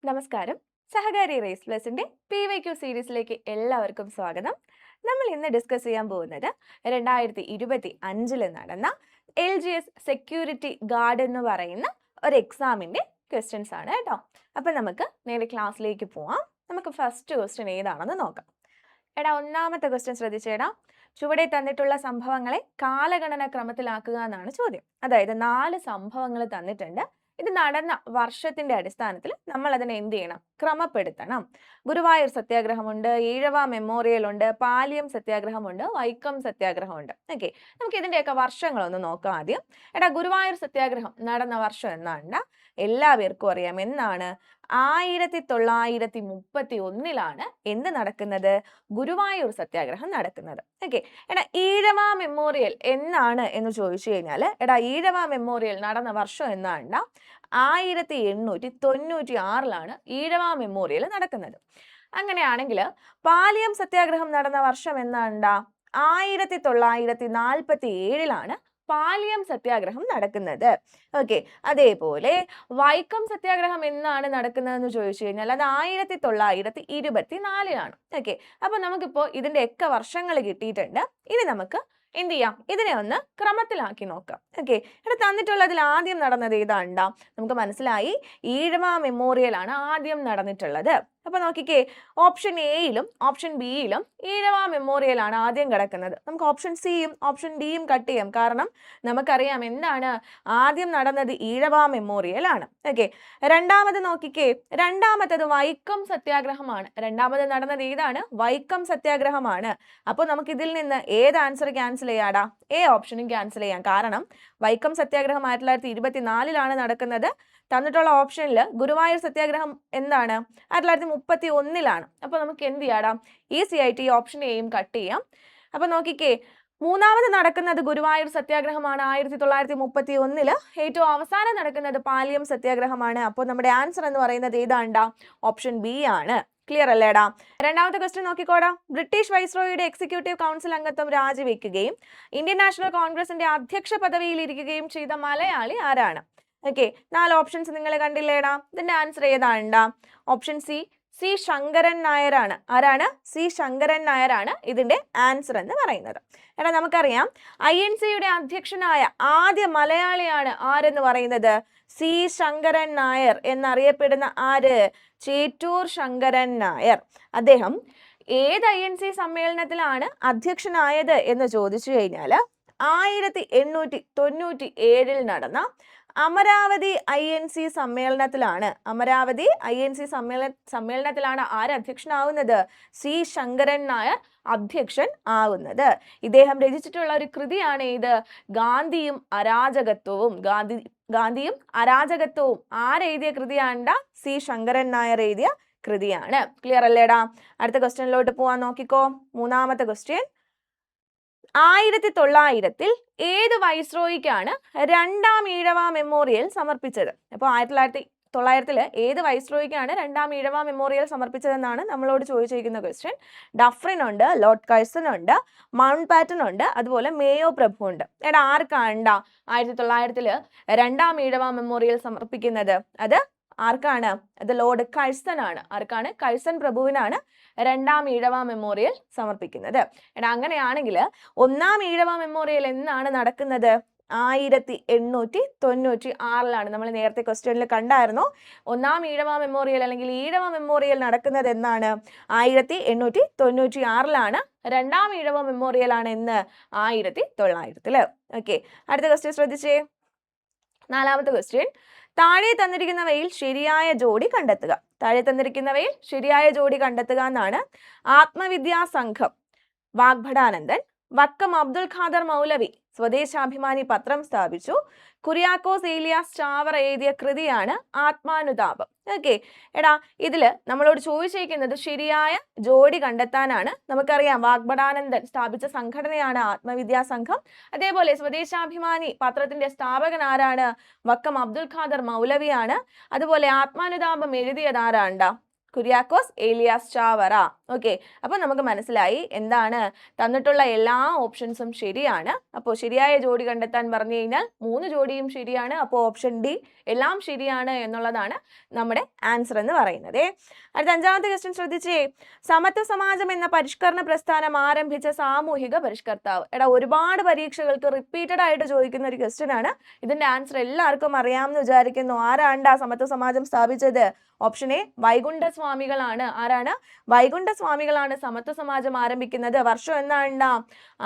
നമസ്കാരം. സഹകാരി raise പ്ലസിന്റെ PYQ സീരീസിലേക്ക് എല്ലാവർക്കും സ്വാഗതം. നമ്മൾ ഇന്ന് ഡിസ്കസ് ചെയ്യാൻ പോകുന്നത് 2025 നടന്ന LGS സെക്യൂരിറ്റി ഗാർഡ് എന്ന് പറയുന്ന ഒരു എക്സാമിന്റെ ക്വസ്റ്റ്യൻസ് ആണ് കേട്ടോ. അപ്പം നമുക്ക് നേരെ ക്ലാസ്സിലേക്ക് പോവാം. നമുക്ക് ഫസ്റ്റ് ക്വസ്റ്റ്യൻ ഏതാണെന്ന് നോക്കാം. ഒന്നാമത്തെ ക്വസ്റ്റ്യൻ ശ്രദ്ധിച്ചേടാ. ചുവടെ തന്നിട്ടുള്ള സംഭവങ്ങളെ കാലഗണന ക്രമത്തിലാക്കുക എന്നാണ് ചോദ്യം. അതായത് 4 സംഭവങ്ങൾ തന്നിട്ടുണ്ട്. ഇത് നടന്ന വർഷത്തിന്റെ അടിസ്ഥാനത്തിൽ നമ്മൾ അതിനെ എന്ത് ചെയ്യണം? ക്രമപ്പെടുത്തണം. ഗുരുവായൂർ സത്യാഗ്രഹമുണ്ട്, ഈഴവ മെമ്മോറിയൽ ഉണ്ട്, പാലിയം സത്യാഗ്രഹമുണ്ട്, വൈക്കം സത്യാഗ്രഹമുണ്ട്. ഓക്കെ, നമുക്ക് ഇതിന്റെയൊക്കെ വർഷങ്ങളൊന്ന് നോക്കാം ആദ്യം. ഗുരുവായൂർ സത്യാഗ്രഹം നടന്ന വർഷം എന്നാണ് എല്ലാവർക്കും അറിയാം. എന്നാണ്? 1931 എന്ത് നടക്കുന്നത്? ഗുരുവായൂർ സത്യാഗ്രഹം നടക്കുന്നത്. ഓക്കെ, ഈഴവ മെമ്മോറിയൽ എന്നാണ് എന്ന് ചോദിച്ചു കഴിഞ്ഞാൽ ഈഴവ മെമ്മോറിയൽ നടന്ന വർഷം എന്നാണ് 1896 ഈഴവ മെമ്മോറിയൽ നടക്കുന്നത്. അങ്ങനെയാണെങ്കിൽ പാലിയം സത്യാഗ്രഹം നടന്ന വർഷം എന്നാണ് 1947 പാലിയം സത്യാഗ്രഹം നടക്കുന്നത്. ഓക്കെ, അതേപോലെ വൈക്കം സത്യാഗ്രഹം എന്നാണ് നടക്കുന്നതെന്ന് ചോദിച്ചു കഴിഞ്ഞാൽ അത് 1924 ഓക്കെ, അപ്പൊ നമുക്കിപ്പോ ഇതിന്റെ ഒക്കെ വർഷങ്ങൾ കിട്ടിയിട്ടുണ്ട്. ഇനി നമുക്ക് എന്ത് ചെയ്യാം? ഇതിനെ ഒന്ന് ക്രമത്തിലാക്കി നോക്കാം. ഓക്കെ, തന്നിട്ടുള്ളതിൽ ആദ്യം നടന്നത് ഏതാണ്ടാ? നമുക്ക് മനസ്സിലായി, ഈഴവ മെമ്മോറിയൽ ആണ് ആദ്യം നടന്നിട്ടുള്ളത്. അപ്പൊ നോക്കിക്കേ, ഓപ്ഷൻ എയിലും ഓപ്ഷൻ ബിയിലും ഈഴവ മെമ്മോറിയൽ ആണ് ആദ്യം കിടക്കുന്നത്. നമുക്ക് ഓപ്ഷൻ സിയും ഓപ്ഷൻ ഡിയും കട്ട് ചെയ്യാം. കാരണം നമുക്കറിയാം എന്താണ് ആദ്യം നടന്നത് ഈഴവ മെമ്മോറിയൽ ആണ്. ഓക്കെ, രണ്ടാമത് നോക്കിക്കേ, രണ്ടാമത്തത് വൈക്കം സത്യാഗ്രഹമാണ്. രണ്ടാമത് നടന്നത് ഏതാണ്? വൈക്കം സത്യാഗ്രഹമാണ്. അപ്പോൾ നമുക്ക് ഇതിൽ നിന്ന് ഏത് ആൻസർ ക്യാൻസൽ ചെയ്യാടാ? എ ഓപ്ഷനും ക്യാൻസൽ ചെയ്യാം. കാരണം വൈക്കം സത്യാഗ്രഹം 1924 നടക്കുന്നത്. തന്നിട്ടുള്ള ഓപ്ഷനിൽ ഗുരുവായൂർ സത്യാഗ്രഹം എന്താണ്? 1931 അപ്പൊ നമുക്ക് എന്ത് ചെയ്യാടാം? ഈസി ആയിട്ട് ഈ ഓപ്ഷൻ എയും കട്ട് ചെയ്യാം. അപ്പൊ നോക്കിക്കേ, മൂന്നാമത് നടക്കുന്നത് ഗുരുവായൂർ സത്യാഗ്രഹമാണ് 1931. ഏറ്റവും അവസാനം നടക്കുന്നത് പാലിയം സത്യാഗ്രഹമാണ്. അപ്പോൾ നമ്മുടെ ആൻസർ എന്ന് പറയുന്നത് ഏതാണ്ടാ? ഓപ്ഷൻ ബി ആണ്. ക്ലിയർ അല്ലേടാ? രണ്ടാമത്തെ ക്വസ്റ്റ്യൻ നോക്കിക്കോടാ. ബ്രിട്ടീഷ് വൈസ്രോയിയുടെ എക്സിക്യൂട്ടീവ് കൗൺസിൽ അംഗത്വം രാജിവെക്കുകയും ഇന്ത്യൻ നാഷണൽ കോൺഗ്രസിന്റെ അധ്യക്ഷ പദവിയിൽ ഇരിക്കുകയും ചെയ്ത മലയാളി ആരാണ്? ഓക്കെ, 4 ഓപ്ഷൻസ് നിങ്ങൾ കണ്ടില്ലേടാ? ഇതിന്റെ ആൻസർ ഏതാണ്ടാ? ഓപ്ഷൻ സി ശങ്കരൻ നായരാണ്. ആരാണ്? സി ശങ്കരൻ നായരാണ് ഇതിന്റെ ആൻസർ എന്ന് പറയുന്നത്. നമുക്കറിയാം INC-യുടെ അധ്യക്ഷനായ ആദ്യ മലയാളിയാണ് ആരെന്ന് പറയുന്നത്? സി ശങ്കരൻ നായർ എന്നറിയപ്പെടുന്ന ആര്? ചേറ്റൂർ ശങ്കരൻ നായർ. അദ്ദേഹം ഏത് INC സമ്മേളനത്തിലാണ് അധ്യക്ഷനായത് എന്ന് ചോദിച്ചു കഴിഞ്ഞാൽ 1897 നടന്ന അമരാവതി INC സമ്മേളനത്തിലാണ്. അമരാവതി INC സമ്മേളനത്തിലാണ് ആര് അധ്യക്ഷനാവുന്നത്? സി ശങ്കരൻ നായർ അധ്യക്ഷൻ ആവുന്നത്. ഇദ്ദേഹം രചിച്ചിട്ടുള്ള ഒരു കൃതിയാണ് ഇത് ഗാന്ധിയും അരാജകത്വവും. ഗാന്ധിയും അരാജകത്വവും ആരെഴുതിയ കൃതിയാണ്ടാ? സി ശങ്കരൻ നായർ എഴുതിയ കൃതിയാണ്. ക്ലിയർ അല്ലേടാ? അടുത്ത ക്വസ്റ്റ്യനിലോട്ട് പോവാൻ നോക്കിക്കോ. മൂന്നാമത്തെ ക്വസ്റ്റ്യൻ, 1900 ഏത് വൈസ്രോയിക്കാണ് രണ്ടാം ഈഴവ മെമ്മോറിയൽ സമർപ്പിച്ചത്? അപ്പോൾ 1900 ഏത് വൈസ്രോയിക്കാണ് രണ്ടാം ഈഴവ മെമ്മോറിയൽ സമർപ്പിച്ചതെന്നാണ് നമ്മളോട് ചോദിച്ചിരിക്കുന്ന ക്വസ്റ്റ്യൻ. ഡഫ്രിൻ ഉണ്ട്, ലോർഡ് കഴ്സൺ ഉണ്ട്, മൗണ്ട് പാറ്റൺ ഉണ്ട്, അതുപോലെ മേയോ പ്രഭു ഉണ്ട്. ആർക്കാണ്ടാ 1900 രണ്ടാം ഈഴവ മെമ്മോറിയൽ സമർപ്പിക്കുന്നത്? അത് ആർക്കാണ്? അത് ലോർഡ് കഴ്സൺ ആണ്. ആർക്കാണ്? കഴ്സൺ പ്രഭുവിനാണ് രണ്ടാം ഈഴവ മെമ്മോറിയൽ സമർപ്പിക്കുന്നത്. അങ്ങനെയാണെങ്കിൽ ഒന്നാം ഈഴവ മെമ്മോറിയൽ എന്നാണ് നടക്കുന്നത്? 1896 നമ്മൾ നേരത്തെ ക്വസ്റ്റ്യനിൽ കണ്ടായിരുന്നു. ഒന്നാം ഈഴവ മെമ്മോറിയൽ അല്ലെങ്കിൽ ഈഴവ മെമ്മോറിയൽ നടക്കുന്നത് എന്നാണ്? 1896 രണ്ടാം ഈഴവ മെമ്മോറിയൽ ആണ് എന്ന് 1900. ഓക്കെ, അടുത്ത ക്വസ്റ്റ്യൻ ശ്രദ്ധിച്ചേ. നാലാമത്തെ ക്വസ്റ്റ്യൻ, താഴെ തന്നിരിക്കുന്നവയിൽ ശരിയായ ജോഡി കണ്ടെത്തുക. താഴെ തന്നിരിക്കുന്നവയിൽ ശരിയായ ജോഡി കണ്ടെത്തുക എന്നാണ്. ആത്മവിദ്യാ സംഘം വാഗ്ഭടാനന്ദൻ, വക്കം അബ്ദുൽ ഖാദർ മൗലവി സ്വദേശാഭിമാനി പത്രം സ്ഥാപിച്ചു. കുര്യാക്കോസ് ഏലിയാസ് ചാവറ എഴുതിയ കൃതിയാണ് ആത്മാനുതാപം. ഓക്കെ, ഇതില് നമ്മളോട് ചോദിച്ചിരിക്കുന്നത് ശരിയായ ജോഡി കണ്ടെത്താനാണ്. നമുക്കറിയാം വാഗ്ഭടാനന്ദൻ സ്ഥാപിച്ച സംഘടനയാണ് ആത്മവിദ്യാ സംഘം. അതേപോലെ സ്വദേശാഭിമാനി പത്രത്തിന്റെ സ്ഥാപകൻ ആരാണ്? വക്കം അബ്ദുൽ ഖാദർ മൗലവിയാണ്. അതുപോലെ ആത്മാനുതാപം എഴുതിയത് ആരാണ്ടാ? കുര്യാക്കോസ് ഏലിയാസ് ചാവറ. ഓക്കെ, അപ്പൊ നമുക്ക് മനസ്സിലായി എന്താണ് തന്നിട്ടുള്ള എല്ലാ ഓപ്ഷൻസും ശരിയാണ്. അപ്പോൾ ശരിയായ ജോഡി കണ്ടെത്താൻ പറഞ്ഞു കഴിഞ്ഞാൽ 3 ജോഡിയും ശരിയാണ്. അപ്പോൾ ഓപ്ഷൻ ഡി എല്ലാം ശരിയാണ് എന്നുള്ളതാണ് നമ്മുടെ ആൻസർ എന്ന് പറയുന്നത്. അടുത്ത 5ാമത്തെ ക്വസ്റ്റ്യൻ ശ്രദ്ധിച്ചേ. സമത്വ സമാജം എന്ന പരിഷ്കരണ പ്രസ്ഥാനം ആരംഭിച്ച സാമൂഹിക പരിഷ്കർത്താവ്. എടാ, ഒരുപാട് പരീക്ഷകൾക്ക് റിപ്പീറ്റഡ് ആയിട്ട് ചോദിക്കുന്ന ഒരു ക്വസ്റ്റ്യൻ ആണ്. ഇതിന്റെ ആൻസർ എല്ലാവർക്കും അറിയാമെന്ന് വിചാരിക്കുന്നു. ആരാണ്ടാ സമത്വ സമാജം സ്ഥാപിച്ചത്? ഓപ്ഷൻ എ വൈകുണ്ഠസ്വാമികളാണ്. ആരാണ്? വൈകുണ്ഠസ്വാമികളാണ് സമത്വ സമാജം ആരംഭിക്കുന്നത്. വർഷം എന്നാണ്ടാ?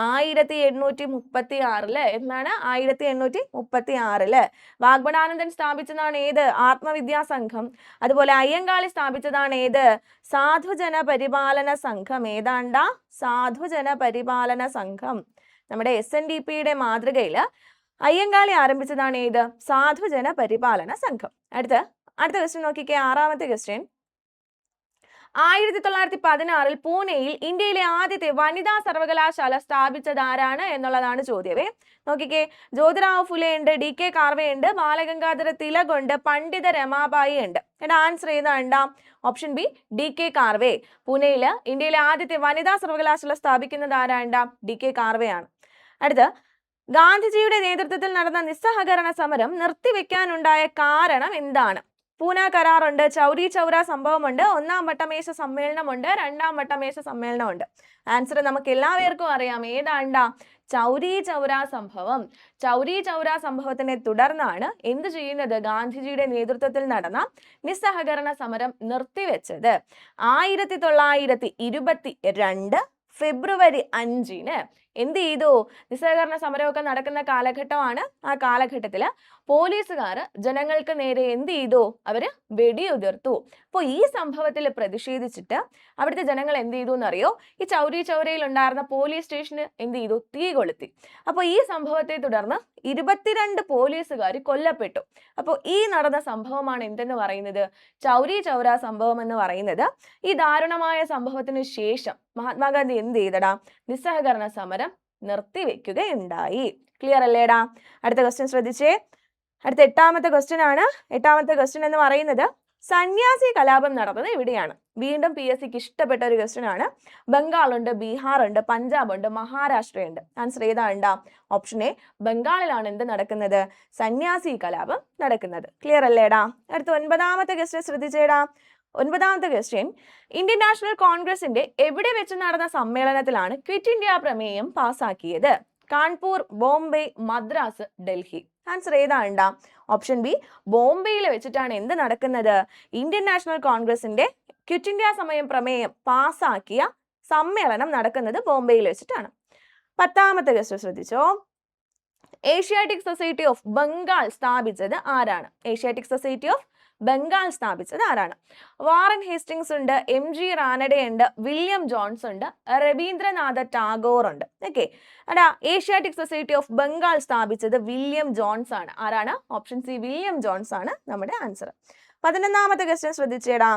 1836. എന്നാണ്? 1836. വാഗ്ഭടാനന്ദൻ സ്ഥാപിച്ചതാണ് ഏത്? ആത്മവിദ്യാസംഘം. അതുപോലെ അയ്യങ്കാളി സ്ഥാപിച്ചതാണ് ഏത്? സാധുജന പരിപാലന സംഘം. ഏതാണ്ടാ? സാധുജന പരിപാലന സംഘം. നമ്മുടെ SNDPയുടെ മാതൃകയിൽ അയ്യങ്കാളി ആരംഭിച്ചതാണ് ഏത്? സാധുജന പരിപാലന സംഘം. അടുത്ത ക്വസ്റ്റ്യൻ നോക്കിക്കേ. 6ാമത്തെ ക്വസ്റ്റ്യൻ. 1916 പൂനെയിൽ ഇന്ത്യയിലെ ആദ്യത്തെ വനിതാ സർവകലാശാല സ്ഥാപിച്ചത് ആരാണ് എന്നുള്ളതാണ് ചോദ്യമേ. നോക്കിക്കേ, ജ്യോതിറാവ് ഫുലെ ഉണ്ട്, DK കാർവേ ഉണ്ട്, ബാലഗംഗാധര തിലക് ഉണ്ട്, പണ്ഡിത രമാബായി ഉണ്ട്. എടാ, ആൻസർ ഏതാണ്ടാ? Option B DK Karve. പൂനെയിൽ ഇന്ത്യയിലെ ആദ്യത്തെ വനിതാ സർവകലാശാല സ്ഥാപിക്കുന്നത് ആരാണ്ടാ? DK കാർവേ ആണ്. അടുത്ത, ഗാന്ധിജിയുടെ നേതൃത്വത്തിൽ നടന്ന നിസ്സഹകരണ സമരം നിർത്തിവെക്കാനുണ്ടായ കാരണം എന്താണ്? പൂന കരാറുണ്ട്, ചൗരി ചൗര സംഭവമുണ്ട്, 1ാം വട്ടമേശ സമ്മേളനമുണ്ട്, 2ാം വട്ടമേശ സമ്മേളനമുണ്ട്. ആൻസർ നമുക്ക് എല്ലാവർക്കും അറിയാം. ഏതാണ്ടാ? ചൗരി ചൗര സംഭവം. ചൗരി ചൗര സംഭവത്തിനെ തുടർന്നാണ് എന്ത് ചെയ്യുന്നത്? ഗാന്ധിജിയുടെ നേതൃത്വത്തിൽ നടന്ന നിസ്സഹകരണ സമരം നിർത്തിവെച്ചത്. 1922 ഫെബ്രുവരി 5-ന് എന്ത് ചെയ്തു? നിസ്സഹകരണ സമരമൊക്കെ നടക്കുന്ന കാലഘട്ടമാണ്. ആ കാലഘട്ടത്തിൽ പോലീസുകാർ ജനങ്ങൾക്ക് നേരെ എന്ത് ചെയ്തു? അവര് വെടിയുതിർത്തു. അപ്പോൾ ഈ സംഭവത്തിൽ പ്രതിഷേധിച്ചിട്ട് അവിടുത്തെ ജനങ്ങൾ എന്ത് ചെയ്തു എന്നറിയോ? ഈ ചൗരി ചൗരയിൽ ഉണ്ടായിരുന്ന പോലീസ് സ്റ്റേഷന് എന്ത് ചെയ്തു? തീ കൊളുത്തി. അപ്പോൾ ഈ സംഭവത്തെ തുടർന്ന് 22 പോലീസുകാർ കൊല്ലപ്പെട്ടു. അപ്പോൾ ഈ നടന്ന സംഭവമാണ് എന്തെന്ന് പറയുന്നത്? ചൗരി ചൗര സംഭവം എന്ന് പറയുന്നത്. ഈ ദാരുണമായ സംഭവത്തിന് ശേഷം മഹാത്മാഗാന്ധി എന്ത് ചെയ്തടാ? നിസ്സഹകരണ സമരം നിർത്തിവെക്കുകയുണ്ടായി. ക്ലിയർ അല്ലേടാ? അടുത്ത ക്വസ്റ്റ്യൻ ശ്രദ്ധിച്ചേ. അടുത്ത 8ാമത്തെ ക്വസ്റ്റ്യൻ ആണ്. 8ാമത്തെ ക്വസ്റ്റ്യൻ എന്ന് പറയുന്നത് സന്യാസി കലാപം നടന്നത് എവിടെയാണ്? വീണ്ടും PSCക്ക് ഇഷ്ടപ്പെട്ട ഒരു ക്വസ്റ്റ്യൻ ആണ്. ബംഗാളുണ്ട്, ബീഹാർ ഉണ്ട്, പഞ്ചാബ് ഉണ്ട്, മഹാരാഷ്ട്രയുണ്ട്. ആൻസർ ഏതാണ്ടാ? ഓപ്ഷൻ എ ബംഗാളിലാണ് എന്ത് നടക്കുന്നത്? സന്യാസി കലാപം നടക്കുന്നത്. ക്ലിയർ അല്ലേടാ? അടുത്ത 9ാമത്തെ ക്വസ്റ്റ്യൻ ശ്രദ്ധിച്ചേടാ. 9ാമത്തെ ക്വസ്റ്റ്യൻ. ഇന്ത്യൻ നാഷണൽ കോൺഗ്രസിന്റെ എവിടെ വെച്ച് നടന്ന സമ്മേളനത്തിലാണ് ക്വിറ്റ് ഇന്ത്യ പ്രമേയം പാസാക്കിയത്? കാൺപൂർ, ബോംബെ, മദ്രാസ്, ഡൽഹി. ആൻസർ ഏതാണ്ടാ? ഓപ്ഷൻ ബി ബോംബെയിൽ വെച്ചിട്ടാണ് എന്ത് നടക്കുന്നത്? ഇന്ത്യൻ നാഷണൽ കോൺഗ്രസിന്റെ ക്വിറ്റ് ഇന്ത്യ പ്രമേയം പാസാക്കിയ സമ്മേളനം നടക്കുന്നത് ബോംബെയിൽ വെച്ചിട്ടാണ്. 10ാമത്തെ ക്വസ്റ്റ്യൻ ശ്രദ്ധിച്ചോ. ഏഷ്യാറ്റിക് സൊസൈറ്റി ഓഫ് ബംഗാൾ സ്ഥാപിച്ചത് ആരാണ്? ഏഷ്യാറ്റിക് സൊസൈറ്റി ഓഫ് ബംഗാൾ സ്ഥാപിച്ചത് ആരാണ്? വാറൻ ഹേസ്റ്റിങ്സ് ഉണ്ട്, MG റാനഡെ ഉണ്ട്, വില്യം ജോൺസ് ഉണ്ട്, രവീന്ദ്രനാഥ ടാഗോർ ഉണ്ട്. ഓക്കെ, അടാ ഏഷ്യാറ്റിക് സൊസൈറ്റി ഓഫ് ബംഗാൾ സ്ഥാപിച്ചത് വില്യം ജോൺസ് ആണ്. ആരാണ്? ഓപ്ഷൻ സി വില്യം ജോൺസ് ആണ് നമ്മുടെ ആൻസർ. 11ാമത്തെ ക്വസ്റ്റ്യൻ ശ്രദ്ധിച്ചേടാ.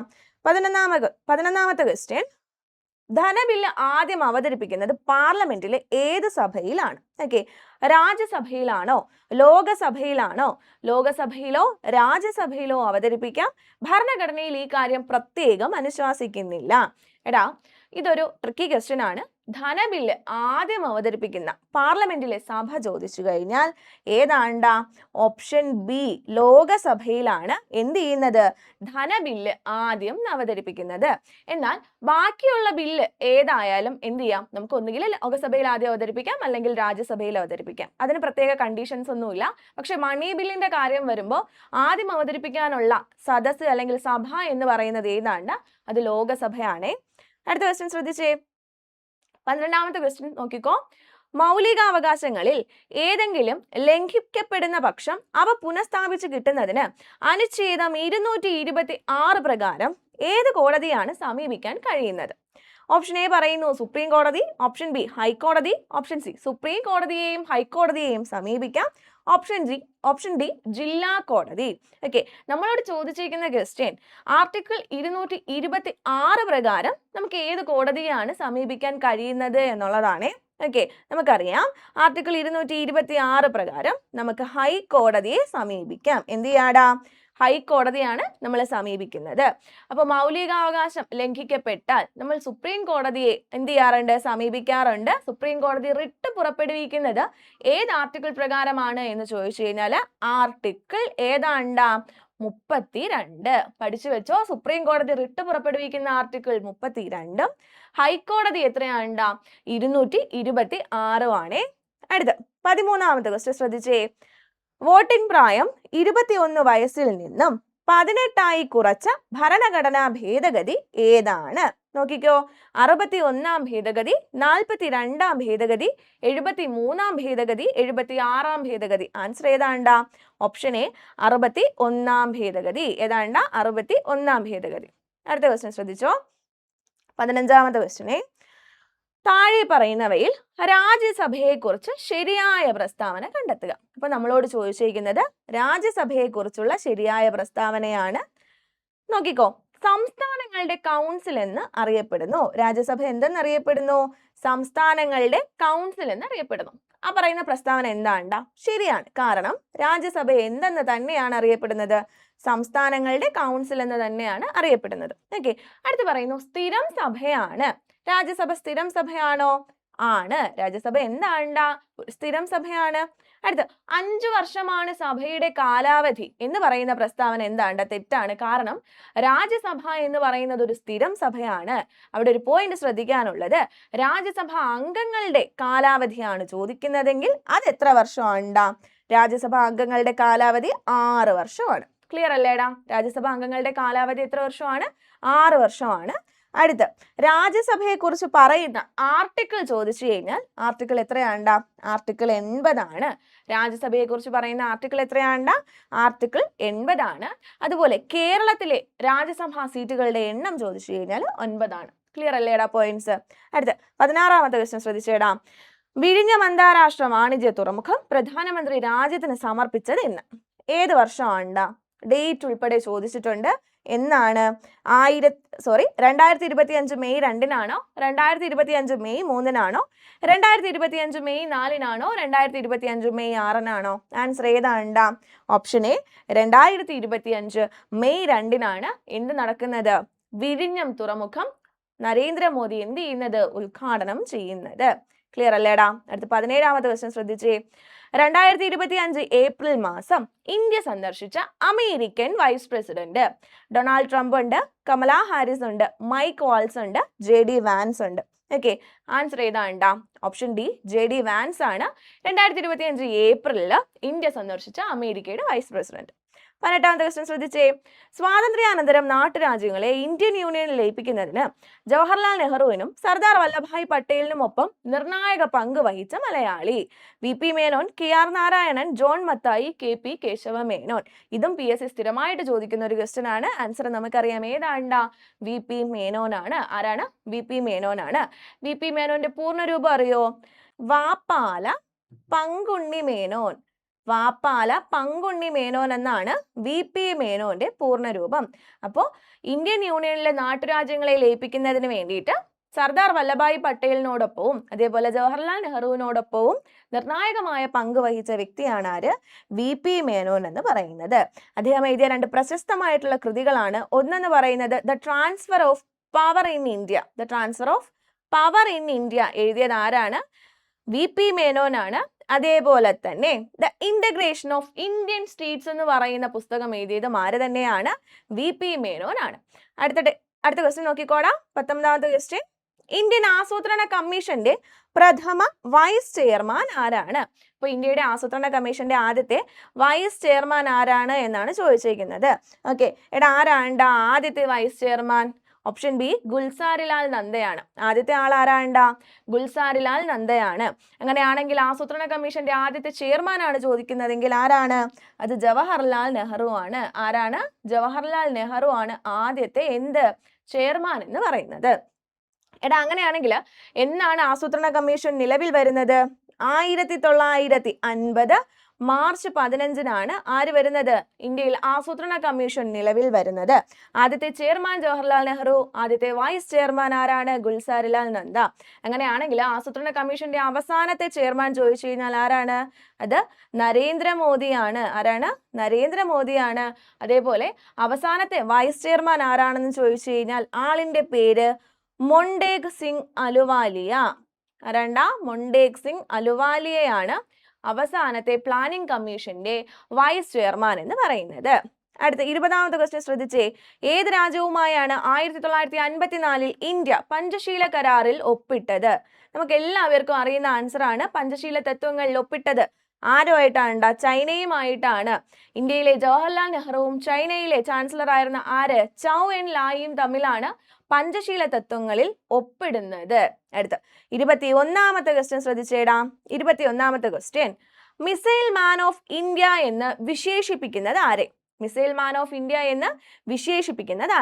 11ാമത്തെ ക്വസ്റ്റ്യൻ. ധനബില്ല് ആദ്യം അവതരിപ്പിക്കുന്നത് പാർലമെന്റിലെ ഏത് സഭയിലാണ്? ഓക്കെ, രാജ്യസഭയിലാണോ, ലോകസഭയിലാണോ? ലോകസഭയിലോ രാജ്യസഭയിലോ അവതരിപ്പിക്കാം. ഭരണഘടനയിൽ ഈ കാര്യം പ്രത്യേകം അനുശാസിക്കുന്നില്ല. എടാ, ഇതൊരു ട്രിക്കി ക്വസ്റ്റ്യൻ ആണ്. ധനബില്ല് ആദ്യം അവതരിപ്പിക്കുന്ന പാർലമെന്റിലെ സഭ ചോദിച്ചു കഴിഞ്ഞാൽ ഏതാണ്ടാ? ഓപ്ഷൻ ബി ലോകസഭയിലാണ് എന്ത് ചെയ്യുന്നത്? ധനബില്ല് ആദ്യം അവതരിപ്പിക്കുന്നത്. എന്നാൽ ബാക്കിയുള്ള ബില്ല് ഏതായാലും എന്ത് ചെയ്യാം? നമുക്ക് ഒന്നുകിൽ ലോകസഭയിൽ ആദ്യം അവതരിപ്പിക്കാം, അല്ലെങ്കിൽ രാജ്യസഭയിൽ അവതരിപ്പിക്കാം. അതിന് പ്രത്യേക കണ്ടീഷൻസ് ഒന്നുമില്ല. പക്ഷെ മണി ബില്ലിന്റെ കാര്യം വരുമ്പോൾ ആദ്യം അവതരിപ്പിക്കാനുള്ള സദസ്സ് അല്ലെങ്കിൽ സഭ എന്ന് പറയുന്നത് ഏതാണ്ട്? അത് ലോകസഭയാണേ. അടുത്ത ക്വസ്റ്റ്യൻ ശ്രദ്ധിച്ചേ. 12ാമത്തെ ക്വസ്റ്റ്യൻ നോക്കിക്കോ. മൗലികാവകാശങ്ങളിൽ ഏതെങ്കിലും ലംഘിക്കപ്പെടുന്ന പക്ഷം അവ പുനഃസ്ഥാപിച്ച് കിട്ടുന്നതിന് അനുച്ഛേദം 226 പ്രകാരം ഏത് കോടതിയാണ് സമീപിക്കാൻ കഴിയുന്നത്? ഓപ്ഷൻ എ പറയുന്നു സുപ്രീം കോടതി, ഓപ്ഷൻ ബി ഹൈക്കോടതി, ഓപ്ഷൻ സി സുപ്രീം കോടതിയെയും ഹൈക്കോടതിയെയും സമീപിക്കാം, ഓപ്ഷൻ ഡി ജില്ലാ കോടതി. ഓക്കെ, നമ്മളോട് ചോദിച്ചിരിക്കുന്ന ക്വസ്റ്റ്യൻ ആർട്ടിക്കിൾ 226 പ്രകാരം നമുക്ക് ഏത് കോടതിയാണ് സമീപിക്കാൻ കഴിയുന്നത് എന്നുള്ളതാണ്. ഓക്കെ, നമുക്കറിയാം ആർട്ടിക്കിൾ 226 പ്രകാരം നമുക്ക് ഹൈക്കോടതിയെ സമീപിക്കാം. എന്ത് ചെയ്യാടാ? ഹൈക്കോടതിയാണ് നമ്മൾ സമീപിക്കുന്നത്. അപ്പോൾ മൗലികാവകാശം ലംഘിക്കപ്പെട്ടാൽ നമ്മൾ സുപ്രീം കോടതിയെ എന്ത് ചെയ്യാറുണ്ട്? സമീപിക്കാറുണ്ട്. സുപ്രീം കോടതി റിട്ട് പുറപ്പെടുവിക്കുന്നത് ഏത് ആർട്ടിക്കിൾ പ്രകാരമാണ് എന്ന് ചോദിച്ചു കഴിഞ്ഞാൽ ആർട്ടിക്കിൾ ഏതാണ്ടാ? 32. പഠിച്ചു വെച്ചോ. സുപ്രീം കോടതി റിട്ട് പുറപ്പെടുവിക്കുന്ന ആർട്ടിക്കിൾ 32. ഹൈക്കോടതി എത്രയാണ്ടാ? 226 ആണേ. അടുത്ത 13ാമത്തെ ക്വസ്റ്റ്യൻ ശ്രദ്ധിച്ചേ. വോട്ടിംഗ് പ്രായം 21 വയസ്സിൽ നിന്നും 18 കുറച്ച ഭരണഘടനാ ഭേദഗതി ഏതാണ്? നോക്കിക്കോ. 61-ാം ഭേദഗതി, 42-ാം ഭേദഗതി, 73-ാം ഭേദഗതി, 76-ാം ഭേദഗതി. ആൻസർ ഏതാണ്ടാ? ഓപ്ഷൻ എ 61-ാം ഭേദഗതി. ഏതാണ്ടാ? 61-ാം ഭേദഗതി. അടുത്ത ക്വസ്റ്റ്യൻ ശ്രദ്ധിച്ചോ. 15ാമത്തെ ക്വസ്റ്റ്യനെ. താഴെ പറയുന്നവയിൽ രാജ്യസഭയെക്കുറിച്ച് ശരിയായ പ്രസ്താവന കണ്ടെത്തുക. അപ്പൊ നമ്മളോട് ചോദിച്ചിരിക്കുന്നത് രാജ്യസഭയെക്കുറിച്ചുള്ള ശരിയായ പ്രസ്താവനയാണ്. നോക്കിക്കോ. സംസ്ഥാനങ്ങളുടെ കൗൺസിൽ എന്ന് അറിയപ്പെടുന്നു. രാജ്യസഭ എന്തെന്നറിയപ്പെടുന്നു? സംസ്ഥാനങ്ങളുടെ കൗൺസിൽ എന്ന് അറിയപ്പെടുന്നു. ആ പറയുന്ന പ്രസ്താവന എന്താണ്ടാ? ശരിയാണ്. കാരണം രാജ്യസഭ എന്തെന്ന് തന്നെയാണ് അറിയപ്പെടുന്നത്? സംസ്ഥാനങ്ങളുടെ കൗൺസിൽ എന്ന് തന്നെയാണ് അറിയപ്പെടുന്നത്. ഓക്കെ. അടുത്ത് പറയുന്നു സ്ഥിരം സഭയാണ്. രാജ്യസഭ സ്ഥിരം സഭയാണോ? ആണ്. രാജ്യസഭ എന്താണ്ടാ? സ്ഥിരം സഭയാണ്. അടുത്ത് 5 വർഷമാണ് സഭയുടെ കാലാവധി എന്ന് പറയുന്ന പ്രസ്താവന എന്താണ്ട? തെറ്റാണ്. കാരണം രാജ്യസഭ എന്ന് പറയുന്നത് ഒരു സ്ഥിരം സഭയാണ്. അവിടെ ഒരു പോയിന്റ് ശ്രദ്ധിക്കാനുള്ളത്, രാജ്യസഭ അംഗങ്ങളുടെ കാലാവധിയാണ് ചോദിക്കുന്നതെങ്കിൽ അത് എത്ര വർഷമാണ്ടാ? രാജ്യസഭ അംഗങ്ങളുടെ കാലാവധി 6 വർഷമാണ്. ക്ലിയർ അല്ലേടാ? രാജ്യസഭ അംഗങ്ങളുടെ കാലാവധി എത്ര വർഷമാണ്? 6 വർഷമാണ്. അടുത്ത് രാജ്യസഭയെക്കുറിച്ച് പറയുന്ന ആർട്ടിക്കിൾ ചോദിച്ചു കഴിഞ്ഞാൽ ആർട്ടിക്കിൾ എത്രയാണ്ടാ? ആർട്ടിക്കിൾ 80 ആണ്. രാജ്യസഭയെക്കുറിച്ച് പറയുന്ന ആർട്ടിക്കിൾ എത്രയാണ്ടാ? ആർട്ടിക്കിൾ 80 ആണ്. അതുപോലെ കേരളത്തിലെ രാജ്യസഭാ സീറ്റുകളുടെ എണ്ണം ചോദിച്ചു കഴിഞ്ഞാൽ 9 ആണ്. ക്ലിയർ അല്ലേടാ പോയിന്റ്സ്? അടുത്ത് 16ാമത്തെ ക്വസ്റ്റ്യൻ ശ്രദ്ധിച്ചേടാ. വിഴിഞ്ഞം അന്താരാഷ്ട്ര വാണിജ്യ തുറമുഖം പ്രധാനമന്ത്രി രാജ്യത്തിന് സമർപ്പിച്ചത് എന്ന്? ഏത് വർഷമാണ്ടാ? ഡേറ്റ് ഉൾപ്പെടെ ചോദിച്ചിട്ടുണ്ട്. എന്നാണ്? 2025 മെയ് 2-നാണോ? 2025 മെയ് 3-നാണോ? 2025 മെയ് 4-നാണോ? 2025 മെയ് 6-നാണോ? ആൻസർ ഏതാണ്ടാ? ഓപ്ഷൻ എ 2025 മെയ് 2-നാണ് എന്ത് നടക്കുന്നത്? വിഴിഞ്ഞം തുറമുഖം നരേന്ദ്രമോദി എന്ത് ചെയ്യുന്നത്? ഉദ്ഘാടനം ചെയ്യുന്നത്. ക്ലിയർ അല്ലേടാ? അടുത്ത 17ാമത്തെ ക്വസ്റ്റ്യൻ ശ്രദ്ധിച്ചേ. 2025 ഏപ്രിൽ മാസം ഇന്ത്യ സന്ദർശിച്ച American vice president Donald Trump ഉണ്ട്, കമല ഹാരിസ് ഉണ്ട്, മൈക്ക് വാൾസ് ഉണ്ട്, JD വാൻസ് ഉണ്ട്. ഓക്കെ. ആൻസർ ഏതാണ്ടാ? ഓപ്ഷൻ ഡി JD വാൻസ് ആണ് 2025 ഏപ്രിലിൽ ഇന്ത്യ സന്ദർശിച്ച അമേരിക്കയുടെ വൈസ് പ്രസിഡന്റ്. 18ാമത്തെ ക്വസ്റ്റ്യൻ ശ്രദ്ധിച്ചേ. സ്വാതന്ത്ര്യാനന്തരം നാട്ടുരാജ്യങ്ങളെ ഇന്ത്യൻ യൂണിയനിൽ ലയിപ്പിക്കുന്നതിന് ജവഹർലാൽ നെഹ്റുവിനും സർദാർ വല്ലഭായ് പട്ടേലിനുമൊപ്പം നിർണായക പങ്ക് വഹിച്ച മലയാളി? VP Menon, KR Narayanan, John Mathai, KP Kesava Menon. ഇതും PSC സ്ഥിരമായിട്ട് ചോദിക്കുന്ന ഒരു ക്വസ്റ്റ്യൻ ആണ്. ആൻസർ നമുക്കറിയാം. ഏതാണ്ടാ? VP മേനോൻ ആണ്. ആരാണ്? VP മേനോൻ ആണ്. VP മേനോന്റെ പൂർണ്ണരൂപം അറിയോ? വാപ്പാല പങ്കുണ്ണി മേനോൻ. വാപ്പാല പങ്കുണ്ണി മേനോൻ എന്നാണ് VP മേനോന്റെ പൂർണ്ണരൂപം. അപ്പോൾ ഇന്ത്യൻ യൂണിയനിലെ നാട്ടുരാജ്യങ്ങളെ ലയിപ്പിക്കുന്നതിന് വേണ്ടിയിട്ട് സർദാർ വല്ലഭായ് പട്ടേലിനോടൊപ്പവും അതേപോലെ ജവഹർലാൽ നെഹ്റുവിനോടൊപ്പവും നിർണായകമായ പങ്ക് വഹിച്ച വ്യക്തിയാണ് ആര്? VP മേനോൻ എന്ന് പറയുന്നത്. അദ്ദേഹം എഴുതിയ 2 പ്രശസ്തമായിട്ടുള്ള കൃതികളാണ്. ഒന്നെന്ന് പറയുന്നത് the transfer of power in India. The transfer of power in India എഴുതിയത് ആരാണ്? VP മേനോൻ ആണ്. അതേപോലെ തന്നെ the integration of Indian States എന്ന് പറയുന്ന പുസ്തകം എഴുതിയത് ആര് തന്നെയാണ്? VP മേനോൻ ആണ്. അടുത്ത ക്വസ്റ്റ്യൻ നോക്കിക്കോടാ. 19ാമത്തെ ക്വസ്റ്റ്യൻ. ഇന്ത്യൻ ആസൂത്രണ കമ്മീഷന്റെ പ്രഥമ വൈസ് ചെയർമാൻ ആരാണ്? അപ്പോൾ ഇന്ത്യയുടെ ആസൂത്രണ കമ്മീഷന്റെ ആദ്യത്തെ വൈസ് ചെയർമാൻ ആരാണ് എന്നാണ് ചോദിച്ചിരിക്കുന്നത്. ഓക്കെ. എടാ ആരാണ്ടാ ആദ്യത്തെ vice chairman? Option B Gulzarilal നന്ദയാണ്. ആദ്യത്തെ ആൾ ആരാണ്ടാ? ഗുൽസാരിലാൽ നന്ദയാണ്. അങ്ങനെയാണെങ്കിൽ ആസൂത്രണ കമ്മീഷന്റെ ആദ്യത്തെ ചെയർമാൻ ആണ് ചോദിക്കുന്നതെങ്കിൽ ആരാണ്? അത് ജവഹർലാൽ നെഹ്റു ആണ്. ആരാണ്? ജവഹർലാൽ നെഹ്റു ആണ് ആദ്യത്തെ എന്ത് ചെയർമാൻ എന്ന് പറയുന്നത്. എടാ അങ്ങനെയാണെങ്കിൽ എന്നാണ് ആസൂത്രണ കമ്മീഷൻ നിലവിൽ വരുന്നത്? 1950 മാർച്ച് 15-നാണ് ആര് വരുന്നത്? ഇന്ത്യയിൽ ആസൂത്രണ കമ്മീഷൻ നിലവിൽ വരുന്നത്. ആദ്യത്തെ ചെയർമാൻ ജവഹർലാൽ നെഹ്റു, ആദ്യത്തെ വൈസ് ചെയർമാൻ ആരാണ്? ഗുൽസാരിലാൽ നന്ദ. അങ്ങനെയാണെങ്കിൽ ആസൂത്രണ കമ്മീഷന്റെ അവസാനത്തെ ചെയർമാൻ ചോദിച്ചു കഴിഞ്ഞാൽ ആരാണ്? അത് നരേന്ദ്രമോദിയാണ്. ആരാണ്? നരേന്ദ്രമോദിയാണ്. അതേപോലെ അവസാനത്തെ വൈസ് ചെയർമാൻ ആരാണെന്ന് ചോദിച്ചു കഴിഞ്ഞാൽ ആളിന്റെ പേര് മൊണ്ടേഗ് സിംഗ് അലുവാലിയ. മൊണ്ടേഗ് സിംഗ് അലുവാലിയയാണ് അവസാനത്തെ പ്ലാനിംഗ് കമ്മീഷന്റെ വൈസ് ചെയർമാൻ എന്ന് പറയുന്നത്. അടുത്ത 20ാമത്തെ ക്വസ്റ്റ്യൻ ശ്രദ്ധിച്ചേ. ഏത് രാജ്യവുമായാണ് 1954-ൽ ഇന്ത്യ പഞ്ചശീല കരാറിൽ ഒപ്പിട്ടത്? നമുക്ക് എല്ലാവർക്കും അറിയുന്ന ആൻസർ ആണ്. പഞ്ചശീല തത്വങ്ങളിൽ ഒപ്പിട്ടത് ആരുമായിട്ടാണ്? ചൈനയുമായിട്ടാണ്. ഇന്ത്യയിലെ ജവഹർലാൽ നെഹ്റുവും ചൈനയിലെ ചാൻസലർ ആയിരുന്ന ആര്? ചൗ എൻ ലായിയും തമ്മിലാണ് പഞ്ചശീല തത്വങ്ങളിൽ ഒപ്പിടുന്നത്. അടുത്ത 21ാമത്തെ ക്വസ്റ്റ്യൻ ശ്രദ്ധിച്ചേടാം. 21ാമത്തെ question, missile man of India എന്ന് വിശേഷിപ്പിക്കുന്നത് ആരെ? മിസൈൽ മാൻ ഓഫ് ഇന്ത്യ എന്ന് വിശേഷിപ്പിക്കുന്നത്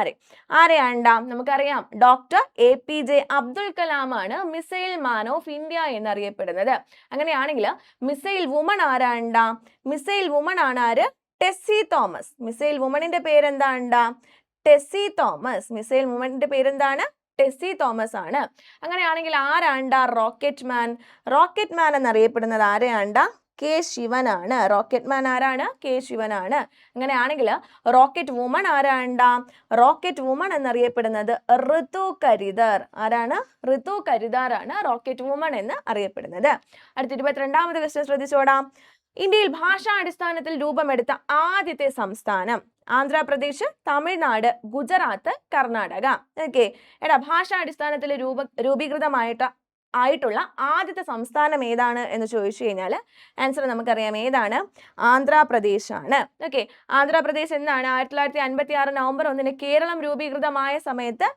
ആരെയാണ്? നമുക്കറിയാം, ഡോക്ടർ APJ അബ്ദുൽ കലാം ആണ് മിസൈൽ മാൻ ഓഫ് ഇന്ത്യ എന്നറിയപ്പെടുന്നത്. അങ്ങനെയാണെങ്കിൽ മിസൈൽ വുമൺ ആരാണ്? മിസൈൽ വുമൺ ആണ് ആര്? ടെസ്സി തോമസ്. മിസൈൽ വുമണിന്റെ പേരെന്താണ്? ടെസ്സി തോമസ്. മിസൈൽ വുമണിന്റെ പേരെന്താണ്? ടെസ്സി തോമസ് ആണ്. അങ്ങനെയാണെങ്കിൽ ആരാണ്ട റോക്കറ്റ് മാൻ? റോക്കറ്റ് മാൻ എന്നറിയപ്പെടുന്നത് ആരെയാണ്ട? K. ശിവനാണ്. റോക്കറ്റ് മാൻ ആരാണ്? K. ശിവനാണ്. അങ്ങനെയാണെങ്കിൽ റോക്കറ്റ് വുമൺ ആരാണ്ട? റോക്കറ്റ് വുമൺ എന്നറിയപ്പെടുന്നത് ഋതു കരിദർ. ആരാണ്? ഋതു കരിദാർ ആണ് റോക്കറ്റ് വുമൺ എന്ന് അറിയപ്പെടുന്നത്. അടുത്ത 22ാമത്തെ ക്വസ്റ്റ്യൻ ശ്രദ്ധിച്ചോടാം. ഇന്ത്യയിൽ ഭാഷാടിസ്ഥാനത്തിൽ രൂപമെടുത്ത ആദ്യത്തെ സംസ്ഥാനം? ആന്ധ്രാപ്രദേശ്, തമിഴ്നാട്, ഗുജറാത്ത്, കർണാടക. ഓക്കെ, ഭാഷാടിസ്ഥാനത്തിൽ ആയിട്ടുള്ള ആദ്യത്തെ സംസ്ഥാനം ഏതാണ് എന്ന് ചോദിച്ചു കഴിഞ്ഞാൽ ആൻസർ നമുക്കറിയാം. ഏതാണ്? ആന്ധ്രാപ്രദേശ് ആണ്. ഓക്കെ, ആന്ധ്രാപ്രദേശ് എന്നാണ് 1956 നവംബർ 1-ന് കേരളം രൂപീകൃതമായ സമയത്ത്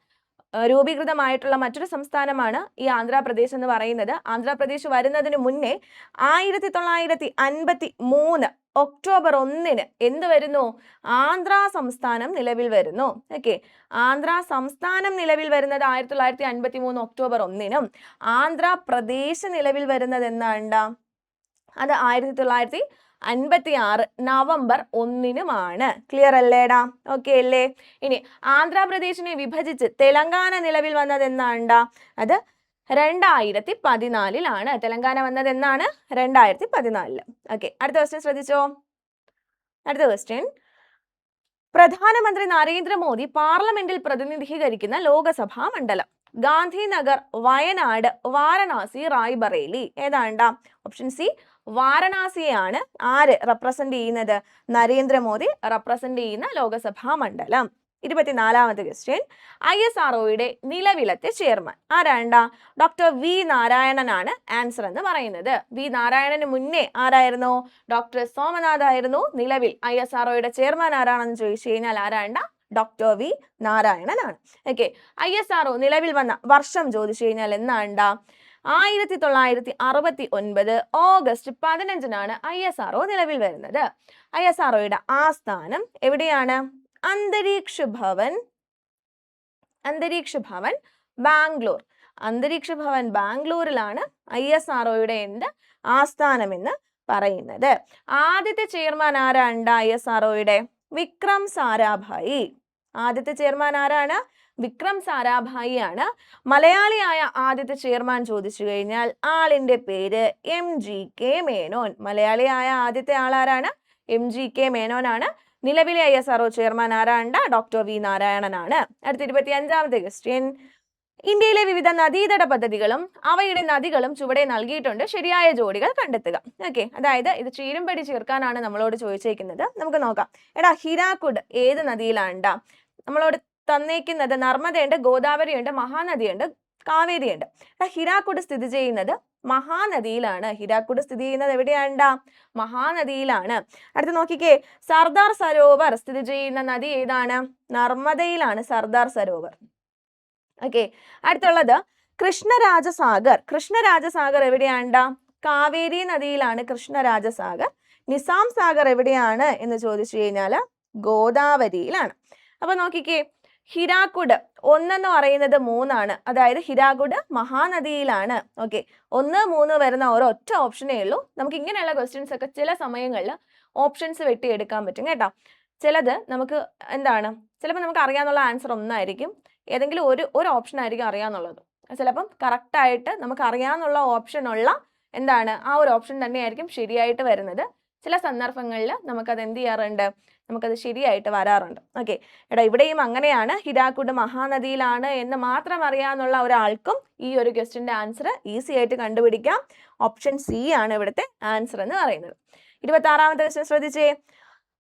രൂപീകൃതമായിട്ടുള്ള മറ്റൊരു സംസ്ഥാനമാണ് ഈ ആന്ധ്രാപ്രദേശ് എന്ന് പറയുന്നത്. ആന്ധ്രാപ്രദേശ് വരുന്നതിന് മുന്നേ 1953 ഒക്ടോബർ 1-ന് എന്ത് വരുന്നു? ആന്ധ്രാ സംസ്ഥാനം നിലവിൽ വരുന്നു. ഓക്കെ, ആന്ധ്രാ സംസ്ഥാനം നിലവിൽ വരുന്നത് 1953 ഒക്ടോബർ 1-നും ആന്ധ്രാപ്രദേശ് നിലവിൽ വരുന്നത് എന്താണ്? അത് 1956 നവംബർ 1-നുമാണ്. ക്ലിയർ അല്ലേടാ? ഓക്കെ അല്ലേ? ഇനി ആന്ധ്രാപ്രദേശിനെ വിഭജിച്ച് തെലങ്കാന നിലവിൽ വന്നത് എന്നാണ്? അത് 2014-ലാണ്. തെലങ്കാന വന്നത് എന്നാണ്? 2014. ഓക്കെ, അടുത്ത ക്വസ്റ്റ്യൻ ശ്രദ്ധിച്ചോ. അടുത്ത ക്വസ്റ്റ്യൻ, പ്രധാനമന്ത്രി നരേന്ദ്രമോദി പാർലമെന്റിൽ പ്രതിനിധീകരിക്കുന്ന ലോകസഭാ മണ്ഡലം? ഗാന്ധിനഗർ, വയനാട്, വാരണാസി, റായ്ബറേലി. ഏതാണ്ടാ? ഓപ്ഷൻ സി വാരണാസിയാണ് ആര് റെപ്രസെന്റ് ചെയ്യുന്നത്? നരേന്ദ്രമോദി റെപ്രസെന്റ് ചെയ്യുന്ന ലോകസഭാ മണ്ഡലം. 24ാമത്തെ ക്വസ്റ്റ്യൻ, ISROയുടെ നിലവിലത്തെ ചെയർമാൻ ആരാണ്ടാ? Doctor V. നാരായണനാണ് ആൻസർ എന്ന് പറയുന്നത്. V. നാരായണന് മുന്നേ ആരായിരുന്നു? ഡോക്ടർ സോമനാഥ് ആയിരുന്നു നിലവിൽ ISROയുടെ ചെയർമാൻ. ആരാണെന്ന് ചോദിച്ചു കഴിഞ്ഞാൽ ആരാണ്ടാ? Doctor V. നാരായണനാണ്. ഓക്കെ, ISRO നിലവിൽ വന്ന വർഷം ചോദിച്ചു കഴിഞ്ഞാൽ എന്നാണ്ടാ? 1969 ഓഗസ്റ്റ് 15-നാണ് ISRO നിലവിൽ വരുന്നത്. ISROയുടെ ആസ്ഥാനം എവിടെയാണ്? അന്തരീക്ഷ ഭവൻ ബാംഗ്ലൂർ. അന്തരീക്ഷ ഭവൻ ബാംഗ്ലൂരിലാണ് ISROയുടെ ആസ്ഥാനം എന്ന് പറയുന്നത്. ആദ്യത്തെ ചെയർമാൻ ആരാണ്ട് ISROയുടെ? വിക്രം സാരാഭായി. ആദ്യത്തെ ചെയർമാൻ ആരാണ്? വിക്രം സാരാഭായി ആണ്. മലയാളിയായ ആദ്യത്തെ ചെയർമാൻ ചോദിച്ചു കഴിഞ്ഞാൽ ആളിന്റെ പേര് MGK മേനോൻ. മലയാളിയായ ആദ്യത്തെ ആളാരാണ്? MGK മേനോൻ ആണ്. നിലവിലെ ISRO ചെയർമാൻ ആരാണ്ട്? Doctor V. നാരായണനാണ്. അടുത്ത 25ാമത്തെ ക്വസ്റ്റ്യൻ, ഇന്ത്യയിലെ വിവിധ നദീതട പദ്ധതികളും അവയുടെ നദികളും ചുവടെ നൽകിയിട്ടുണ്ട്. ശരിയായ ജോഡികൾ കണ്ടെത്തുക. ഓക്കെ, അതായത് ഇത് ചീരുംപടി ചേർക്കാനാണ് നമ്മളോട് ചോദിച്ചേക്കുന്നത്. നമുക്ക് നോക്കാം. ഹിരാക്കുഡ് ഏത് നദിയിലാണ്ടാ? നമ്മളോട് തന്നേക്കുന്നത് നർമ്മദയുണ്ട്, ഗോദാവരിയുണ്ട്, മഹാനദിയുണ്ട്, കാവേരിയുണ്ട്. ഹിരാക്കുഡ് സ്ഥിതി ചെയ്യുന്നത് മഹാനദിയിലാണ്. ഹിരാക്കുഡ് സ്ഥിതി ചെയ്യുന്നത് എവിടെയാണ്ടാ? മഹാനദിയിലാണ്. അടുത്ത് നോക്കിക്കേ, സർദാർ സരോവർ സ്ഥിതി ചെയ്യുന്ന നദി ഏതാണ്? നർമ്മദയിലാണ് സർദാർ സരോവർ. ഓക്കെ, അടുത്തുള്ളത് കൃഷ്ണരാജസാഗർ. കൃഷ്ണരാജസാഗർ എവിടെയാണ്ടാ? കാവേരി നദിയിലാണ് കൃഷ്ണരാജസാഗർ. നിസാം സാഗർ എവിടെയാണ് എന്ന് ചോദിച്ചു കഴിഞ്ഞാൽ ഗോദാവരിയിലാണ്. അപ്പൊ നോക്കിക്കേ, ഹിരാക്കുഡ് ഒന്നെന്ന് പറയുന്നത് 3 അതായത് ഹിരാക്കുഡ് മഹാനദിയിലാണ്. ഓക്കെ, 1, 3 വരുന്ന ഒരൊറ്റ ഓപ്ഷനേ ഉള്ളൂ. നമുക്ക് ഇങ്ങനെയുള്ള ക്വസ്റ്റ്യൻസ് ഒക്കെ ചില സമയങ്ങളിൽ ഓപ്ഷൻസ് വെട്ടിയെടുക്കാൻ പറ്റും കേട്ടോ. ചിലത് നമുക്ക് എന്താണ്, ചിലപ്പോൾ നമുക്ക് അറിയാന്നുള്ള ആൻസർ ഒന്നായിരിക്കും, ഏതെങ്കിലും ഒരു ഓപ്ഷൻ ആയിരിക്കും അറിയാന്നുള്ളത്. ചിലപ്പം കറക്റ്റായിട്ട് നമുക്ക് അറിയാന്നുള്ള ഓപ്ഷനുള്ള എന്താണ് ആ ഒരു ഓപ്ഷൻ തന്നെയായിരിക്കും ശരിയായിട്ട് വരുന്നത്. ചില സന്ദർഭങ്ങളിൽ നമുക്കത് എന്ത് ചെയ്യാറുണ്ട്, നമുക്കത് ശരിയായിട്ട് വരാറുണ്ട്. ഓക്കെ, എടാ ഇവിടെയും അങ്ങനെയാണ്. ഹിരാക്കുഡ് മഹാനദിയിലാണ് എന്ന് മാത്രം അറിയാന്നുള്ള ഒരാൾക്കും ഈ ഒരു ക്വസ്റ്റ്യൻ്റെ ആൻസർ ഈസി ആയിട്ട് കണ്ടുപിടിക്കാം. ഓപ്ഷൻ സി ആണ് ഇവിടുത്തെ ആൻസർ എന്ന് പറയുന്നത്. 26ാമത്തെ ക്വസ്റ്റ്യൻ ശ്രദ്ധിച്ചേ.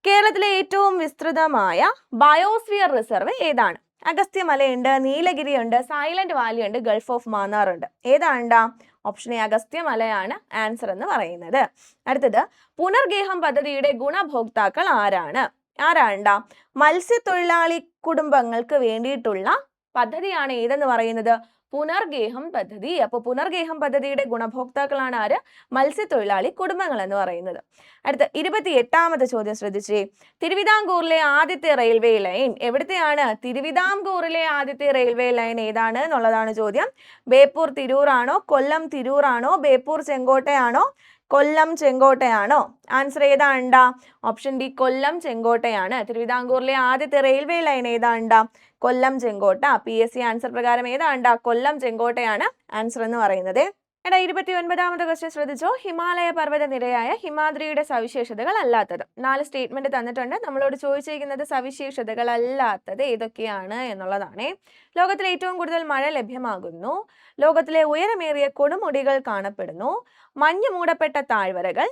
കേരളത്തിലെ ഏറ്റവും വിസ്തൃതമായ ബയോസ്ഫിയർ റിസർവ് ഏതാണ്? അഗസ്ത്യമലയുണ്ട്, നീലഗിരിയുണ്ട്, സൈലന്റ് വാലി ഉണ്ട്, ഗൾഫ് ഓഫ് മാന്നാർ ഉണ്ട്. ഏതാണ്ടാ? ഓപ്ഷൻ എ അഗസ്ത്യമലയാണ് ആൻസർ എന്ന് പറയുന്നത്. അടുത്തത്, പുനർഗേഹം പദ്ധതിയുടെ ഗുണഭോക്താക്കൾ ആരാണ്? ആരാണ്ടാ? മത്സ്യത്തൊഴിലാളി കുടുംബങ്ങൾക്ക് വേണ്ടിയിട്ടുള്ള പദ്ധതിയാണ് ഏതെന്ന് പറയുന്നത്? പുനർഗേഹം പദ്ധതി. അപ്പോൾ പുനർഗേഹം പദ്ധതിയുടെ ഗുണഭോക്താക്കളാണ് ആര്? മത്സ്യത്തൊഴിലാളി കുടുംബങ്ങൾ എന്ന് പറയുന്നത്. അടുത്ത 28ാമത്തെ ചോദ്യം ശ്രദ്ധിച്ചേ. തിരുവിതാംകൂറിലെ ആദ്യത്തെ റെയിൽവേ ലൈൻ എവിടത്തെയാണ്? തിരുവിതാംകൂറിലെ ആദ്യത്തെ റെയിൽവേ ലൈൻ ഏതാണ് എന്നുള്ളതാണ് ചോദ്യം. ബേപ്പൂർ തിരൂറാണോ, കൊല്ലം തിരൂറാണോ, ബേപ്പൂർ ചെങ്കോട്ടയാണോ, കൊല്ലം ചെങ്കോട്ടയാണോ? ആൻസർ ഏതാണ്ടാ? ഓപ്ഷൻ ഡി കൊല്ലം ചെങ്കോട്ടയാണ്. തിരുവിതാംകൂറിലെ ആദ്യത്തെ railway line ഏതാണ്ടാ? Kollam Chenkotta. PSC answer പ്രകാരം ഏതാണ്ടാ? കൊല്ലം ചെങ്കോട്ടയാണ് ആൻസർ എന്ന് പറയുന്നത്. എടാ 29ാമത്തെ ക്വസ്റ്റ്യൻ ശ്രദ്ധിച്ചോ. ഹിമാലയ പർവ്വത നിരയായ ഹിമാദ്രിയുടെ സവിശേഷതകൾ അല്ലാത്തത്. 4 സ്റ്റേറ്റ്മെന്റ് തന്നിട്ടുണ്ട്. നമ്മളോട് ചോദിച്ചിരിക്കുന്നത് സവിശേഷതകൾ അല്ലാത്തത് ഏതൊക്കെയാണ് എന്നുള്ളതാണ്. ലോകത്തിലെ ഏറ്റവും കൂടുതൽ മഴ ലഭ്യമാകുന്നു, ലോകത്തിലെ ഉയരമേറിയ കൊടുമുടികൾ കാണപ്പെടുന്നു, മഞ്ഞ് മൂടപ്പെട്ട താഴ്വരകൾ,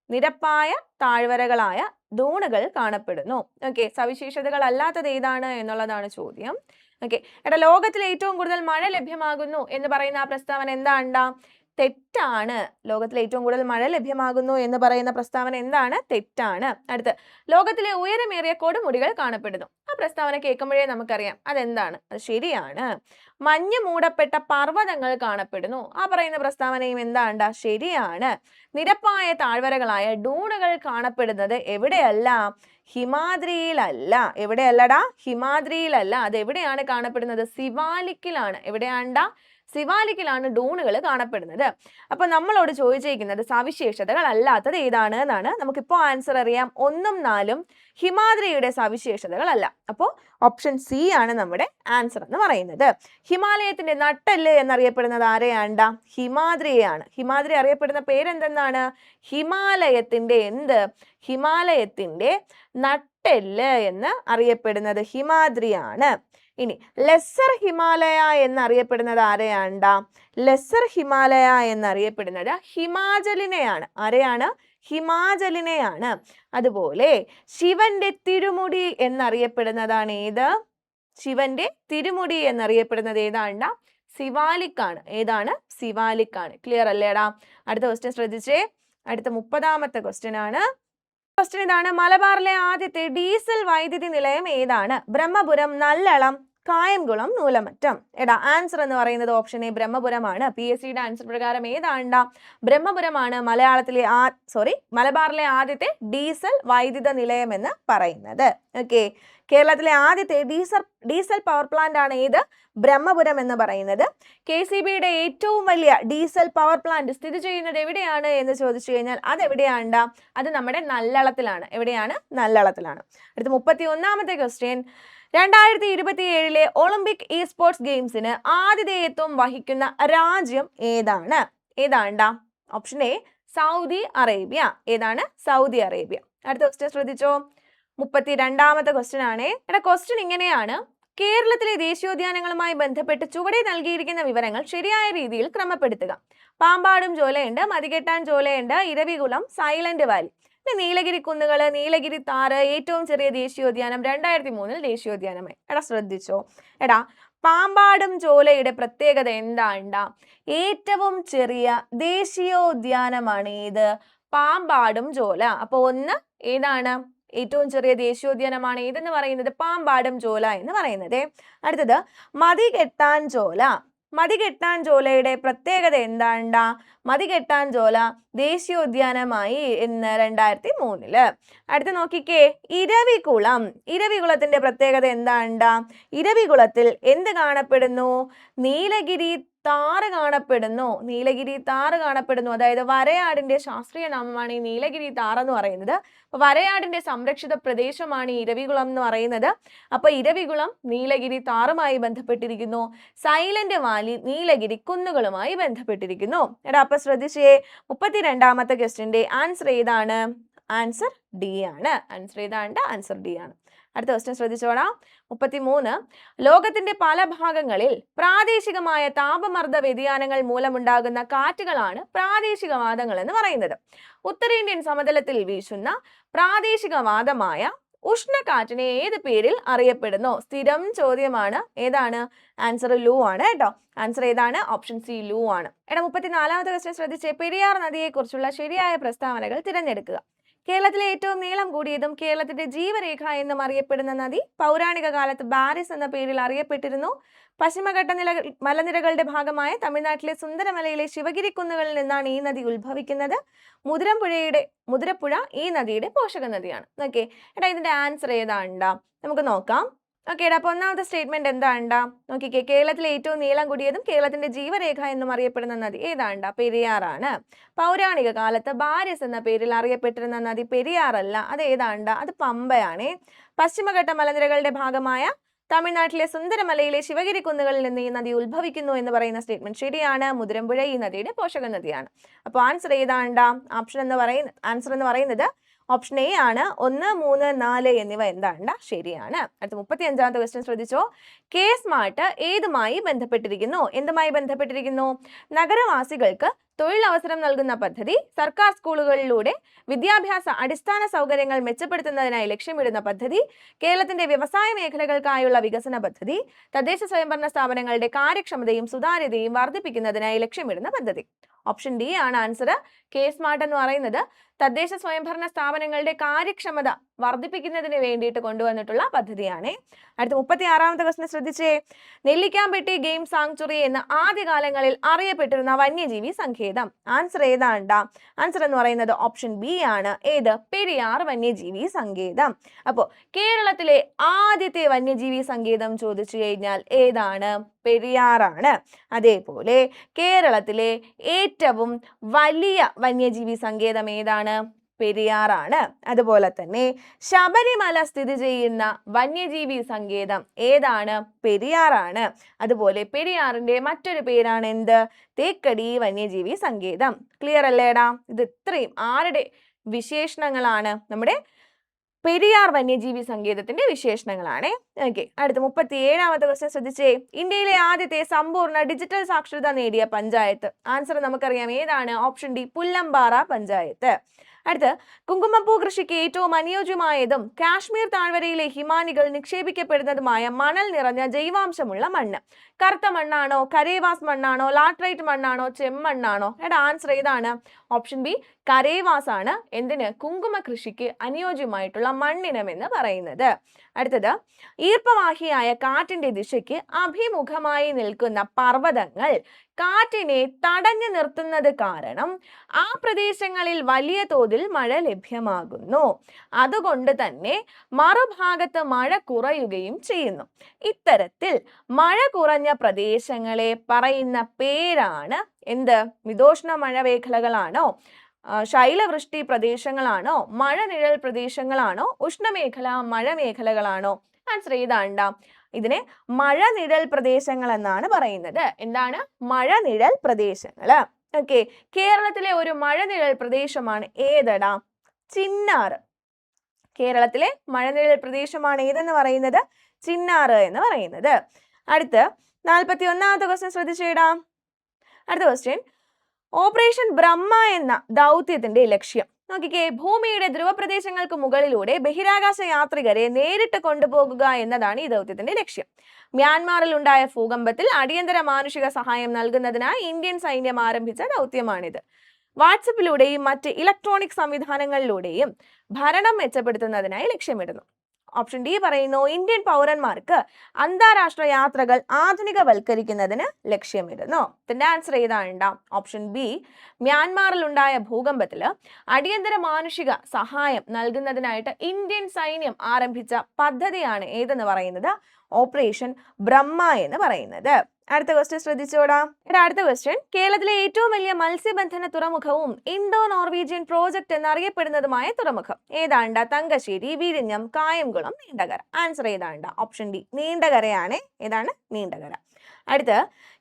നിരപ്പായ താഴ്വരകളായ ദൂണുകൾ കാണപ്പെടുന്നു. ഓക്കെ, സവിശേഷതകൾ അല്ലാത്തത് ഏതാണ് എന്നുള്ളതാണ് ചോദ്യം. ഓക്കെ, എടാ ലോകത്തിൽ ഏറ്റവും കൂടുതൽ മഴ ലഭ്യമാകുന്നു എന്ന് പറയുന്ന ആ പ്രസ്താവന എന്താണ്ടാ? തെറ്റാണ്. ലോകത്തിൽ ഏറ്റവും കൂടുതൽ മഴ ലഭ്യമാകുന്നു എന്ന് പറയുന്ന പ്രസ്താവന എന്താണ്? തെറ്റാണ്. അടുത്ത്, ലോകത്തിലെ ഉയരമേറിയ കൊടുമുടികൾ കാണപ്പെടുന്നു. ആ പ്രസ്താവന കേൾക്കുമ്പോഴേ നമുക്കറിയാം അതെന്താണ്, അത് ശരിയാണ്. മഞ്ഞ് മൂടപ്പെട്ട പർവ്വതങ്ങൾ കാണപ്പെടുന്നു. ആ പറയുന്ന പ്രസ്താവനയും എന്താണ്ടാ? ശരിയാണ്. നിരപ്പായ താഴ്വരകളായ ഡൂണുകൾ കാണപ്പെടുന്നത് എവിടെയല്ല? ഹിമാദ്രിയിലല്ല. എവിടെയല്ലടാ? ഹിമാദ്രിയിലല്ല. അത് എവിടെയാണ് കാണപ്പെടുന്നത്? സിവാലിക്കിലാണ്. എവിടെയാണ്ടാ? സിവാലിക്കിലാണ് ഡൂണുകൾ കാണപ്പെടുന്നത്. അപ്പൊ നമ്മളോട് ചോദിച്ചിരിക്കുന്നത് സവിശേഷതകൾ അല്ലാത്തത് ഏതാണ് എന്നാണ്. നമുക്കിപ്പോൾ ആൻസർ അറിയാം, 1ഉം 4ഉം ഹിമാദ്രിയുടെ സവിശേഷതകളല്ല. അപ്പോൾ ഓപ്ഷൻ സി ആണ് നമ്മുടെ ആൻസർ എന്ന് പറയുന്നത്. ഹിമാലയത്തിന്റെ നട്ടെല്ല് എന്നറിയപ്പെടുന്നത് ആരെയാണ്ടാ? ഹിമാദ്രിയെയാണ്. ഹിമാദ്രി അറിയപ്പെടുന്ന പേരെന്തെന്നാണ്? ഹിമാലയത്തിന്റെ എന്ത്? ഹിമാലയത്തിന്റെ നട്ടെല്ല് എന്ന് അറിയപ്പെടുന്നത് ഹിമാദ്രിയാണ്. ഇനി ലെസ്സർ ഹിമാലയ എന്നറിയപ്പെടുന്നത് ആരെയാണ്ടാ? ലെസ്സർ ഹിമാലയ എന്നറിയപ്പെടുന്നത് ഹിമാചലിനെയാണ്. ആരെയാണ്? ഹിമാചലിനെയാണ്. അതുപോലെ ശിവന്റെ തിരുമുടി എന്നറിയപ്പെടുന്നതാണ് ഏത്? ശിവന്റെ തിരുമുടി എന്നറിയപ്പെടുന്നത് ഏതാണ്ടാ? സിവാലിക്കാണ്. ഏതാണ്? സിവാലിക്കാണ്. ക്ലിയർ അല്ലേടാ? അടുത്ത ക്വസ്റ്റ്യൻ ശ്രദ്ധിച്ചേ. അടുത്ത 30ാമത്തെ ക്വസ്റ്റ്യൻ ആണ്. ക്വസ്റ്റ്യൻ ഇതാണ്, മലബാറിലെ ആദ്യത്തെ ഡീസൽ വൈദ്യുതി നിലയം ഏതാണ്? ബ്രഹ്മപുരം, നല്ലളം, കായംകുളം, നൂലമറ്റം. എടാ ആൻസർ എന്ന് പറയുന്നത് ഓപ്ഷൻ എ ബ്രഹ്മപുരമാണ്. PSCയുടെ ആൻസർ പ്രകാരം ഏതാണ്ടാ? ബ്രഹ്മപുരമാണ് മലബാറിലെ ആദ്യത്തെ ഡീസൽ വൈദ്യുത നിലയം എന്ന് പറയുന്നത്. ഓക്കെ, കേരളത്തിലെ ആദ്യത്തെ ഡീസൽ പവർ പ്ലാന്റ് ആണ് ഏത്? ബ്രഹ്മപുരം എന്ന് പറയുന്നത്. KCBയുടെ ഏറ്റവും വലിയ ഡീസൽ പവർ പ്ലാന്റ് സ്ഥിതി ചെയ്യുന്നത് എവിടെയാണ് എന്ന് ചോദിച്ചു കഴിഞ്ഞാൽ അതെവിടെയാണ്ടാ? അത് നമ്മുടെ നല്ലളത്തിലാണ്. എവിടെയാണ്? നല്ലളത്തിലാണ്. അടുത്ത 31ാമത്തെ ക്വസ്റ്റ്യൻ, 2027 ഒളിമ്പിക് ഇ സ്പോർട്സ് ഗെയിംസിന് ആതിഥേയത്വം വഹിക്കുന്ന രാജ്യം ഏതാണ്? ഏതാണ്ടാ? Option A Saudi Arabia. ഏതാണ്? Saudi Arabia. അടുത്ത ക്വസ്റ്റ്യൻ ശ്രദ്ധിച്ചോ. 32ാമത്തെ ക്വസ്റ്റ്യൻ ആണ്. ക്വസ്റ്റ്യൻ ഇങ്ങനെയാണ്, കേരളത്തിലെ ദേശീയോദ്യാനങ്ങളുമായി ബന്ധപ്പെട്ട് ചുവടെ നൽകിയിരിക്കുന്ന വിവരങ്ങൾ ശരിയായ രീതിയിൽ ക്രമപ്പെടുത്തുക. പാമ്പാടും ചോലയുണ്ട്, മതികെട്ടാൻ ചോലയുണ്ട്, ഇരവികുളം, സൈലന്റ് വാലി. നീലഗിരി കുന്നുകൾ, നീലഗിരി താറ് ഏറ്റവും ചെറിയ ദേശീയോദ്യാനം 2003 ദേശീയോദ്യാനമായി. ശ്രദ്ധിച്ചോ. പാമ്പാടും ചോലയുടെ പ്രത്യേകത എന്താണ്ടാ? ഏറ്റവും ചെറിയ ദേശീയോദ്യാനമാണ് ഏത്? പാമ്പാടും ചോല. അപ്പൊ ഒന്ന് ഏതാണ്? ഏറ്റവും ചെറിയ ദേശീയോദ്യാനമാണ് ഏതെന്ന് പറയുന്നത്? പാമ്പാടും ചോല എന്ന് പറയുന്നത്. അടുത്തത് മതികെട്ടാൻ ചോല. മതികെട്ടാഞ്ചോലയുടെ പ്രത്യേകത എന്താണ്ടാ? മതികെട്ടാഞ്ചോല ദേശീയോദ്യാനമായി ഇന്ന് 2003. അടുത്ത് നോക്കിക്കേ, ഇരവികുളം. ഇരവികുളത്തിന്റെ പ്രത്യേകത എന്താണ്ടാ? ഇരവികുളത്തിൽ എന്ത് കാണപ്പെടുന്നു? നീലഗിരി താറ് കാണപ്പെടുന്നു. നീലഗിരി താറ് കാണപ്പെടുന്നു. അതായത് വരയാടിന്റെ ശാസ്ത്രീയ നാമമാണ് ഈ നീലഗിരി താറ് എന്ന് പറയുന്നത്. അപ്പൊ വരയാടിന്റെ സംരക്ഷിത പ്രദേശമാണ് ഈ ഇരവികുളം എന്ന് പറയുന്നത്. അപ്പൊ ഇരവികുളം നീലഗിരി താറുമായി ബന്ധപ്പെട്ടിരിക്കുന്നു. സൈലന്റ് വാലി നീലഗിരി കുന്നുകളുമായി ബന്ധപ്പെട്ടിരിക്കുന്നു. എടാ അപ്പൊ ശ്രദ്ധിച്ചേ, 32ാമത്തെ ക്വസ്റ്റ്യന്റെ ആൻസർ ഏതാണ്? ആൻസർ ഡി ആണ്. ആൻസർ ഏതാണ്ട്? ആൻസർ ഡി ആണ്. അടുത്ത ക്വസ്റ്റ്യൻ ശ്രദ്ധിച്ചോളാം. 33. ലോകത്തിന്റെ പല ഭാഗങ്ങളിൽ പ്രാദേശികമായ താപമർദ്ദ വ്യതിയാനങ്ങൾ മൂലമുണ്ടാകുന്ന കാറ്റുകളാണ് പ്രാദേശികവാദങ്ങൾ എന്ന് പറയുന്നത്. ഉത്തരേന്ത്യൻ സമതലത്തിൽ വീശുന്ന പ്രാദേശികവാദമായ ഉഷ്ണക്കാറ്റിനെ ഏത് പേരിൽ അറിയപ്പെടുന്നു? സ്ഥിരം ചോദ്യമാണ്. ഏതാണ്? ആൻസർ ലൂ ആണ് കേട്ടോ. ആൻസർ ഏതാണ്? ഓപ്ഷൻ സി ലൂ ആണ്. എടാ 34ാമത്തെ ക്വസ്റ്റ്യൻ ശ്രദ്ധിച്ചേ, പെരിയാർ നദിയെ കുറിച്ചുള്ള ശരിയായ പ്രസ്താവനകൾ തിരഞ്ഞെടുക്കുക. കേരളത്തിലെ ഏറ്റവും നീളം കൂടിയതും കേരളത്തിന്റെ ജീവരേഖ എന്നും അറിയപ്പെടുന്ന നദി പൗരാണിക കാലത്ത് ബാരിസ് എന്ന പേരിൽ അറിയപ്പെട്ടിരുന്നു. പശ്ചിമഘട്ട മലനിരകളുടെ ഭാഗമായ തമിഴ്നാട്ടിലെ സുന്ദരമലയിലെ ശിവഗിരി കുന്നുകളിൽ നിന്നാണ് ഈ നദി ഉത്ഭവിക്കുന്നത്. മുതിരപ്പുഴ ഈ നദിയുടെ പോഷക നദിയാണ്. ഓക്കെ, എടാ ഇതിന്റെ ആൻസർ ഏതാണ്ടാ? നമുക്ക് നോക്കാം. ഓക്കെ, അപ്പൊ ഒന്നാമത്തെ സ്റ്റേറ്റ്മെന്റ് എന്താണ്ടാ? നോക്കിക്കേ, കേരളത്തിലെ ഏറ്റവും നീളം കൂടിയതും കേരളത്തിന്റെ ജീവരേഖ എന്നും അറിയപ്പെടുന്ന നദി ഏതാണ്ടാ? പെരിയാറാണ്. പൗരാണിക കാലത്ത് ബാരിസ് എന്ന പേരിൽ അറിയപ്പെട്ടിരുന്ന നദി പെരിയാറല്ല, അത് ഏതാണ്ടാ? അത് പമ്പയാണേ. പശ്ചിമഘട്ട മലനിരകളുടെ ഭാഗമായ തമിഴ്നാട്ടിലെ സുന്ദരമലയിലെ ശിവഗിരി കുന്നുകളിൽ നിന്ന് ഈ നദി ഉത്ഭവിക്കുന്നു എന്ന് പറയുന്ന സ്റ്റേറ്റ്മെന്റ് ശരിയാണ്. മുതിരമ്പുഴ ഈ നദിയുടെ പോഷക നദിയാണ്. അപ്പോൾ ആൻസർ ഏതാണ്ടാ? ആൻസർ എന്ന് പറയുന്നത് ഓപ്ഷൻ എ ആണ്. 1, 3, 4 എന്നിവ എന്താണ്ട? ശരിയാണ്. അടുത്ത 35ാമത്തെ ക്വസ്റ്റ്യൻ ശ്രദ്ധിച്ചോ. കെ സ്മാർട്ട് ഏതുമായി ബന്ധപ്പെട്ടിരിക്കുന്നു? എന്തുമായി ബന്ധപ്പെട്ടിരിക്കുന്നു? നഗരവാസികൾക്ക് തൊഴിലവസരം നൽകുന്ന പദ്ധതി, സർക്കാർ സ്കൂളുകളിലൂടെ വിദ്യാഭ്യാസ അടിസ്ഥാന സൗകര്യങ്ങൾ മെച്ചപ്പെടുത്തുന്നതിനായി ലക്ഷ്യമിടുന്ന പദ്ധതി, കേരളത്തിന്റെ വ്യവസായ മേഖലകൾക്കായുള്ള വികസന പദ്ധതി, തദ്ദേശ സ്വയംഭരണ സ്ഥാപനങ്ങളുടെ കാര്യക്ഷമതയും സുതാര്യതയും വർദ്ധിപ്പിക്കുന്നതിനായി ലക്ഷ്യമിടുന്ന പദ്ധതി. ഓപ്ഷൻ ഡി ആണ് ആൻസർ. കെ സ്മാർട്ട് എന്ന് പറയുന്നത് തദ്ദേശ സ്വയംഭരണ സ്ഥാപനങ്ങളുടെ കാര്യക്ഷമത വർദ്ധിപ്പിക്കുന്നതിന് വേണ്ടിയിട്ട് കൊണ്ടുവന്നിട്ടുള്ള പദ്ധതിയാണ്. അടുത്ത 36ാമത്തെ ക്വസ്റ്റ്യൻ ശ്രദ്ധിച്ചേ. നെല്ലിക്കാമ്പെട്ടി ഗെയിം സാങ്ച്വറി എന്ന ആദ്യകാലങ്ങളിൽ അറിയപ്പെട്ടിരുന്ന വന്യജീവി സങ്കേതം ആൻസർ ഏതാണ്ടാ? ആൻസർ എന്ന് പറയുന്നത് ഓപ്ഷൻ ബി ആണ്. ഏത്? പെരിയാർ വന്യജീവി സങ്കേതം. അപ്പോൾ കേരളത്തിലെ ആദ്യത്തെ വന്യജീവി സങ്കേതം ചോദിച്ചു കഴിഞ്ഞാൽ ഏതാണ്? പെരിയാറാണ്. അതേപോലെ കേരളത്തിലെ ഏറ്റവും വലിയ വന്യജീവി സങ്കേതം ഏതാണ്? പെരിയാറാണ്. അതുപോലെ തന്നെ ശബരിമല സ്ഥിതി ചെയ്യുന്ന വന്യജീവി സങ്കേതം ഏതാണ്? പെരിയാറാണ്. അതുപോലെ പെരിയാറിന്റെ മറ്റൊരു പേരാണ് എന്ത്? തേക്കടി വന്യജീവി സങ്കേതം. ക്ലിയർ അല്ലേടാ? ഇത് ഇത്രയും ആരുടെ വിശേഷണങ്ങളാണ്? നമ്മുടെ പെരിയാർ വന്യജീവി സങ്കേതത്തിന്റെ വിശേഷണങ്ങളാണ്. ഓക്കെ, അടുത്ത 37ാമത്തെ ക്വസ്റ്റ്യൻ ശ്രദ്ധിച്ചേ. ഇന്ത്യയിലെ ആദ്യത്തെ സമ്പൂർണ്ണ ഡിജിറ്റൽ സാക്ഷരത നേടിയ പഞ്ചായത്ത് ആൻസർ നമുക്കറിയാം. ഏതാണ്? Option D Pullampara panchayat. അടുത്ത് കുങ്കുമപ്പൂ കൃഷിക്ക് ഏറ്റവും അനുയോജ്യമായതും കാശ്മീർ താഴ്വരയിലെ ഹിമാനികൾ നിക്ഷേപിക്കപ്പെടുന്നതുമായ മണൽ നിറഞ്ഞ ജൈവാംശമുള്ള മണ്ണ് കറുത്ത മണ്ണാണോ, കരേവാസ് മണ്ണാണോ, ലാട്രൈറ്റ് മണ്ണാണോ, ചെമ്മണ്ണാണോ? എടാ ആൻസർ ഏതാണ്? ഓപ്ഷൻ ബി കരേവാസ് ആണ്. എന്തിന്? കുങ്കുമ കൃഷിക്ക് അനുയോജ്യമായിട്ടുള്ള മണ്ണിനം എന്ന് പറയുന്നത്. അടുത്തത് ഈർപ്പവാഹിയായ കാറ്റിന്റെ ദിശയ്ക്ക് അഭിമുഖമായി നിൽക്കുന്ന പർവ്വതങ്ങൾ കാറ്റിനെ തടഞ്ഞു നിർത്തുന്നത് കാരണം ആ പ്രദേശങ്ങളിൽ വലിയ തോതിൽ മഴ ലഭ്യമാകുന്നു. അതുകൊണ്ട് തന്നെ മറുഭാഗത്ത് മഴ കുറയുകയും ചെയ്യുന്നു. ഇത്തരത്തിൽ മഴ കുറഞ്ഞ പ്രദേശങ്ങളെ പറയുന്ന പേരാണ് എന്ത്? മിതോഷ്ണ മഴമേഖലകളാണോ, ശൈലവൃഷ്ടി പ്രദേശങ്ങളാണോ, മഴനിഴൽ പ്രദേശങ്ങളാണോ, ഉഷ്ണമേഖല മഴമേഖലകളാണോ? ആൻസർ ഏതാണ്ടാ? ഇതിനെ മഴനിഴൽ പ്രദേശങ്ങൾ എന്നാണ് പറയുന്നത്. എന്താണ്? മഴനിഴൽ പ്രദേശങ്ങൾ. ഓക്കെ, കേരളത്തിലെ ഒരു മഴനിഴൽ പ്രദേശമാണ് ഏതെടാ? ചിന്നാറ്. കേരളത്തിലെ മഴനിഴൽ പ്രദേശമാണ് ഏതെന്ന് പറയുന്നത്? ചിന്നാറ് എന്ന് പറയുന്നത്. അടുത്ത് 41ാമത്തെ ക്വസ്റ്റ്യൻ ശ്രദ്ധിച്ചേടാ. അടുത്ത ക്വസ്റ്റ്യൻ, ഓപ്പറേഷൻ ബ്രഹ്മ എന്ന ദൗത്യത്തിന്റെ ലക്ഷ്യം നോക്കിക്കേ. ഭൂമിയുടെ ധ്രുവപ്രദേശങ്ങൾക്ക് മുകളിലൂടെ ബഹിരാകാശ യാത്രികരെ നേരിട്ട് കൊണ്ടുപോകുക എന്നതാണ് ഈ ദൗത്യത്തിന്റെ ലക്ഷ്യം. മ്യാൻമാറിൽ ഉണ്ടായ ഭൂകമ്പത്തിൽ അടിയന്തര മാനുഷിക സഹായം നൽകുന്നതിനായി ഇന്ത്യൻ സൈന്യം ആരംഭിച്ച ദൗത്യമാണിത്. വാട്സപ്പിലൂടെയും മറ്റ് ഇലക്ട്രോണിക് സംവിധാനങ്ങളിലൂടെയും ഭരണം മെച്ചപ്പെടുത്തുന്നതിനായി ലക്ഷ്യമിടുന്നു. ഓപ്ഷൻ ഡി പറയുന്നു ഇന്ത്യൻ പൗരന്മാർക്ക് അന്താരാഷ്ട്ര യാത്രകൾ ആധുനികവൽക്കരിക്കുന്നതിന് ലക്ഷ്യമിടുന്നു. ഇതിന്റെ ആൻസർ ഏതാണ്ടാ? ഓപ്ഷൻ ബി, മ്യാൻമാറിൽ ഉണ്ടായ ഭൂകമ്പത്തിൽ അടിയന്തര മാനുഷിക സഹായം നൽകുന്നതിനായിട്ട് ഇന്ത്യൻ സൈന്യം ആരംഭിച്ച പദ്ധതിയാണ് ഏതെന്ന് പറയുന്നത് ഓപ്പറേഷൻ ബ്രഹ്മ എന്ന് പറയുന്നത്. അടുത്ത ക്വസ്റ്റ്യൻ ശ്രദ്ധിച്ചോടാ. അടുത്ത ക്വസ്റ്റ്യൻ, കേരളത്തിലെ ഏറ്റവും വലിയ മത്സ്യബന്ധന തുറമുഖവും ഇൻഡോ നോർവീജിയൻ പ്രോജക്ട് എന്നറിയപ്പെടുന്നതുമായ തുറമുഖം ഏതാണ്ട? തങ്കശ്ശേരി, വിഴിഞ്ഞം, കായംകുളം, നീണ്ടകര. ആൻസർ ഏതാണ്ട? ഓപ്ഷൻ ഡി, നീണ്ടകരയാണ്. ഏതാണ്? നീണ്ടകര. അടുത്ത്,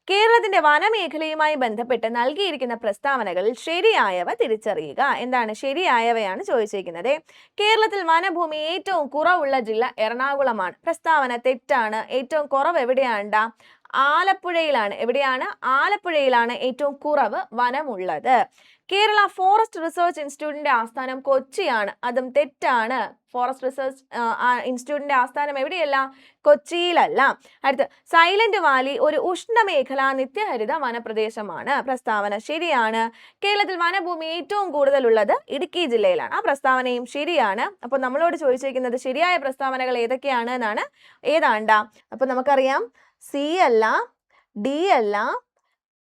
കേരളത്തിന്റെ വനമേഖലയുമായി ബന്ധപ്പെട്ട് നൽകിയിരിക്കുന്ന പ്രസ്താവനകളിൽ ശരിയായവ തിരിച്ചറിയുക. എന്താണ് ശരിയായവയാണ് ചോദിച്ചിരിക്കുന്നത്? കേരളത്തിൽ വനഭൂമി ഏറ്റവും കുറവുള്ള ജില്ല എറണാകുളമാണ്. പ്രസ്താവന തെറ്റാണ്. ഏറ്റവും കുറവ് എവിടെയാണ്ടാ? ആലപ്പുഴയിലാണ്. എവിടെയാണ്? ആലപ്പുഴയിലാണ് ഏറ്റവും കുറവ് വനമുള്ളത്. കേരള ഫോറസ്റ്റ് റിസർച്ച് ഇൻസ്റ്റിറ്റ്യൂട്ടിന്റെ ആസ്ഥാനം കൊച്ചിയാണ്. അതും തെറ്റാണ്. ഫോറസ്റ്റ് റിസർച്ച് ഇൻസ്റ്റിറ്റ്യൂട്ടിന്റെ ആസ്ഥാനം എവിടെയല്ല? കൊച്ചിയിലല്ല. അടുത്ത്, സൈലന്റ് വാലി ഒരു ഉഷ്ണമേഖലാ നിത്യഹരിത വനപ്രദേശമാണ്. പ്രസ്താവന ശരിയാണ്. കേരളത്തിൽ വനഭൂമി ഏറ്റവും കൂടുതലുള്ളത് ഇടുക്കി ജില്ലയിലാണ്. ആ പ്രസ്താവനയും ശരിയാണ്. അപ്പോൾ നമ്മളോട് ചോദിച്ചിരിക്കുന്നത് ശരിയായ പ്രസ്താവനകൾ ഏതൊക്കെയാണ് എന്നാണ്. ഏതാണ്ടാ? അപ്പൊ നമുക്കറിയാം സി അല്ല, ഡി അല്ല,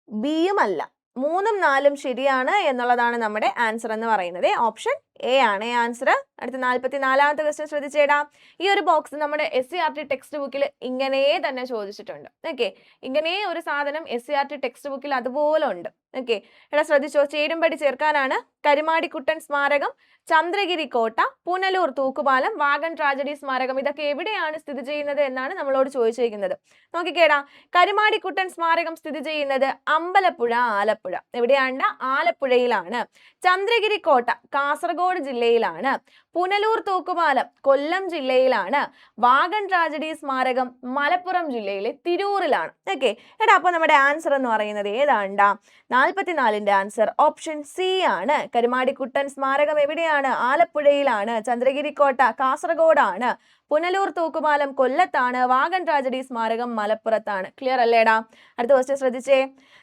ബിയും അല്ല. 3ഉം 4ഉം ശരിയാണ് എന്നുള്ളതാണ് നമ്മുടെ ആൻസർ എന്ന് പറയുന്നത്. ഓപ്ഷൻ എ ആണ് ആൻസർ. അടുത്ത 44ാമത്തെ ക്വസ്റ്റ്യൻ ശ്രദ്ധിച്ചേടാ. ഈ ഒരു ബോക്സ് നമ്മുടെ SCERT ടെക്സ്റ്റ് ബുക്കിൽ ഇങ്ങനെ തന്നെ ചോദിച്ചിട്ടുണ്ട്. ഓക്കെ, ഇങ്ങനെ ഒരു സാധനം SCERT ടെക്സ്റ്റ് ബുക്കിൽ അതുപോലെ ഉണ്ട്. ഓക്കെ, എടാ ശ്രദ്ധിച്ചോ. ചേരുംപടി ചേർക്കാനാണ് കരുമാടിക്കുട്ടൻ സ്മാരകം, ചന്ദ്രഗിരി കോട്ട, പുനലൂർ തൂക്കുപാലം, വാഗൺ ട്രാജഡി സ്മാരകം. ഇതൊക്കെ എവിടെയാണ് സ്ഥിതി ചെയ്യുന്നത് എന്നാണ് നമ്മളോട് ചോദിച്ചിരിക്കുന്നത്. നോക്കിക്കേടാ, കരുമാടിക്കുട്ടൻ സ്മാരകം സ്ഥിതി ചെയ്യുന്നത് അമ്പലപ്പുഴ, ആലപ്പുഴ. എവിടെയാണ്? ആലപ്പുഴയിലാണ്. ചന്ദ്രഗിരി കോട്ട കാസർഗോഡ് ജില്ലയിലാണ്. പുനലൂർ തൂക്കുപാലം കൊല്ലം ജില്ലയിലാണ്. വാഗൺ ട്രാജഡി സ്മാരകം മലപ്പുറം ജില്ലയിലെ തിരൂരിലാണ്. ഓക്കെ, എടാ അപ്പൊ നമ്മുടെ ആൻസർ എന്ന് പറയുന്നത് ഏതാണ്ടാ? 44ന്റെ ആൻസർ ഓപ്ഷൻ സി ആണ്. കരുമാടിക്കുട്ടൻ സ്മാരകം എവിടെയാണ്? ആലപ്പുഴയിലാണ്. ചന്ദ്രഗിരി കോട്ട കാസർഗോഡാണ്. പുനലൂർ തൂക്കുപാലം കൊല്ലത്താണ്. വാഗൺ ട്രാജഡി സ്മാരകം മലപ്പുറത്താണ്. ക്ലിയർ അല്ലേടാ? അടുത്ത ക്വസ്റ്റ്യൻ ശ്രദ്ധിച്ചേ.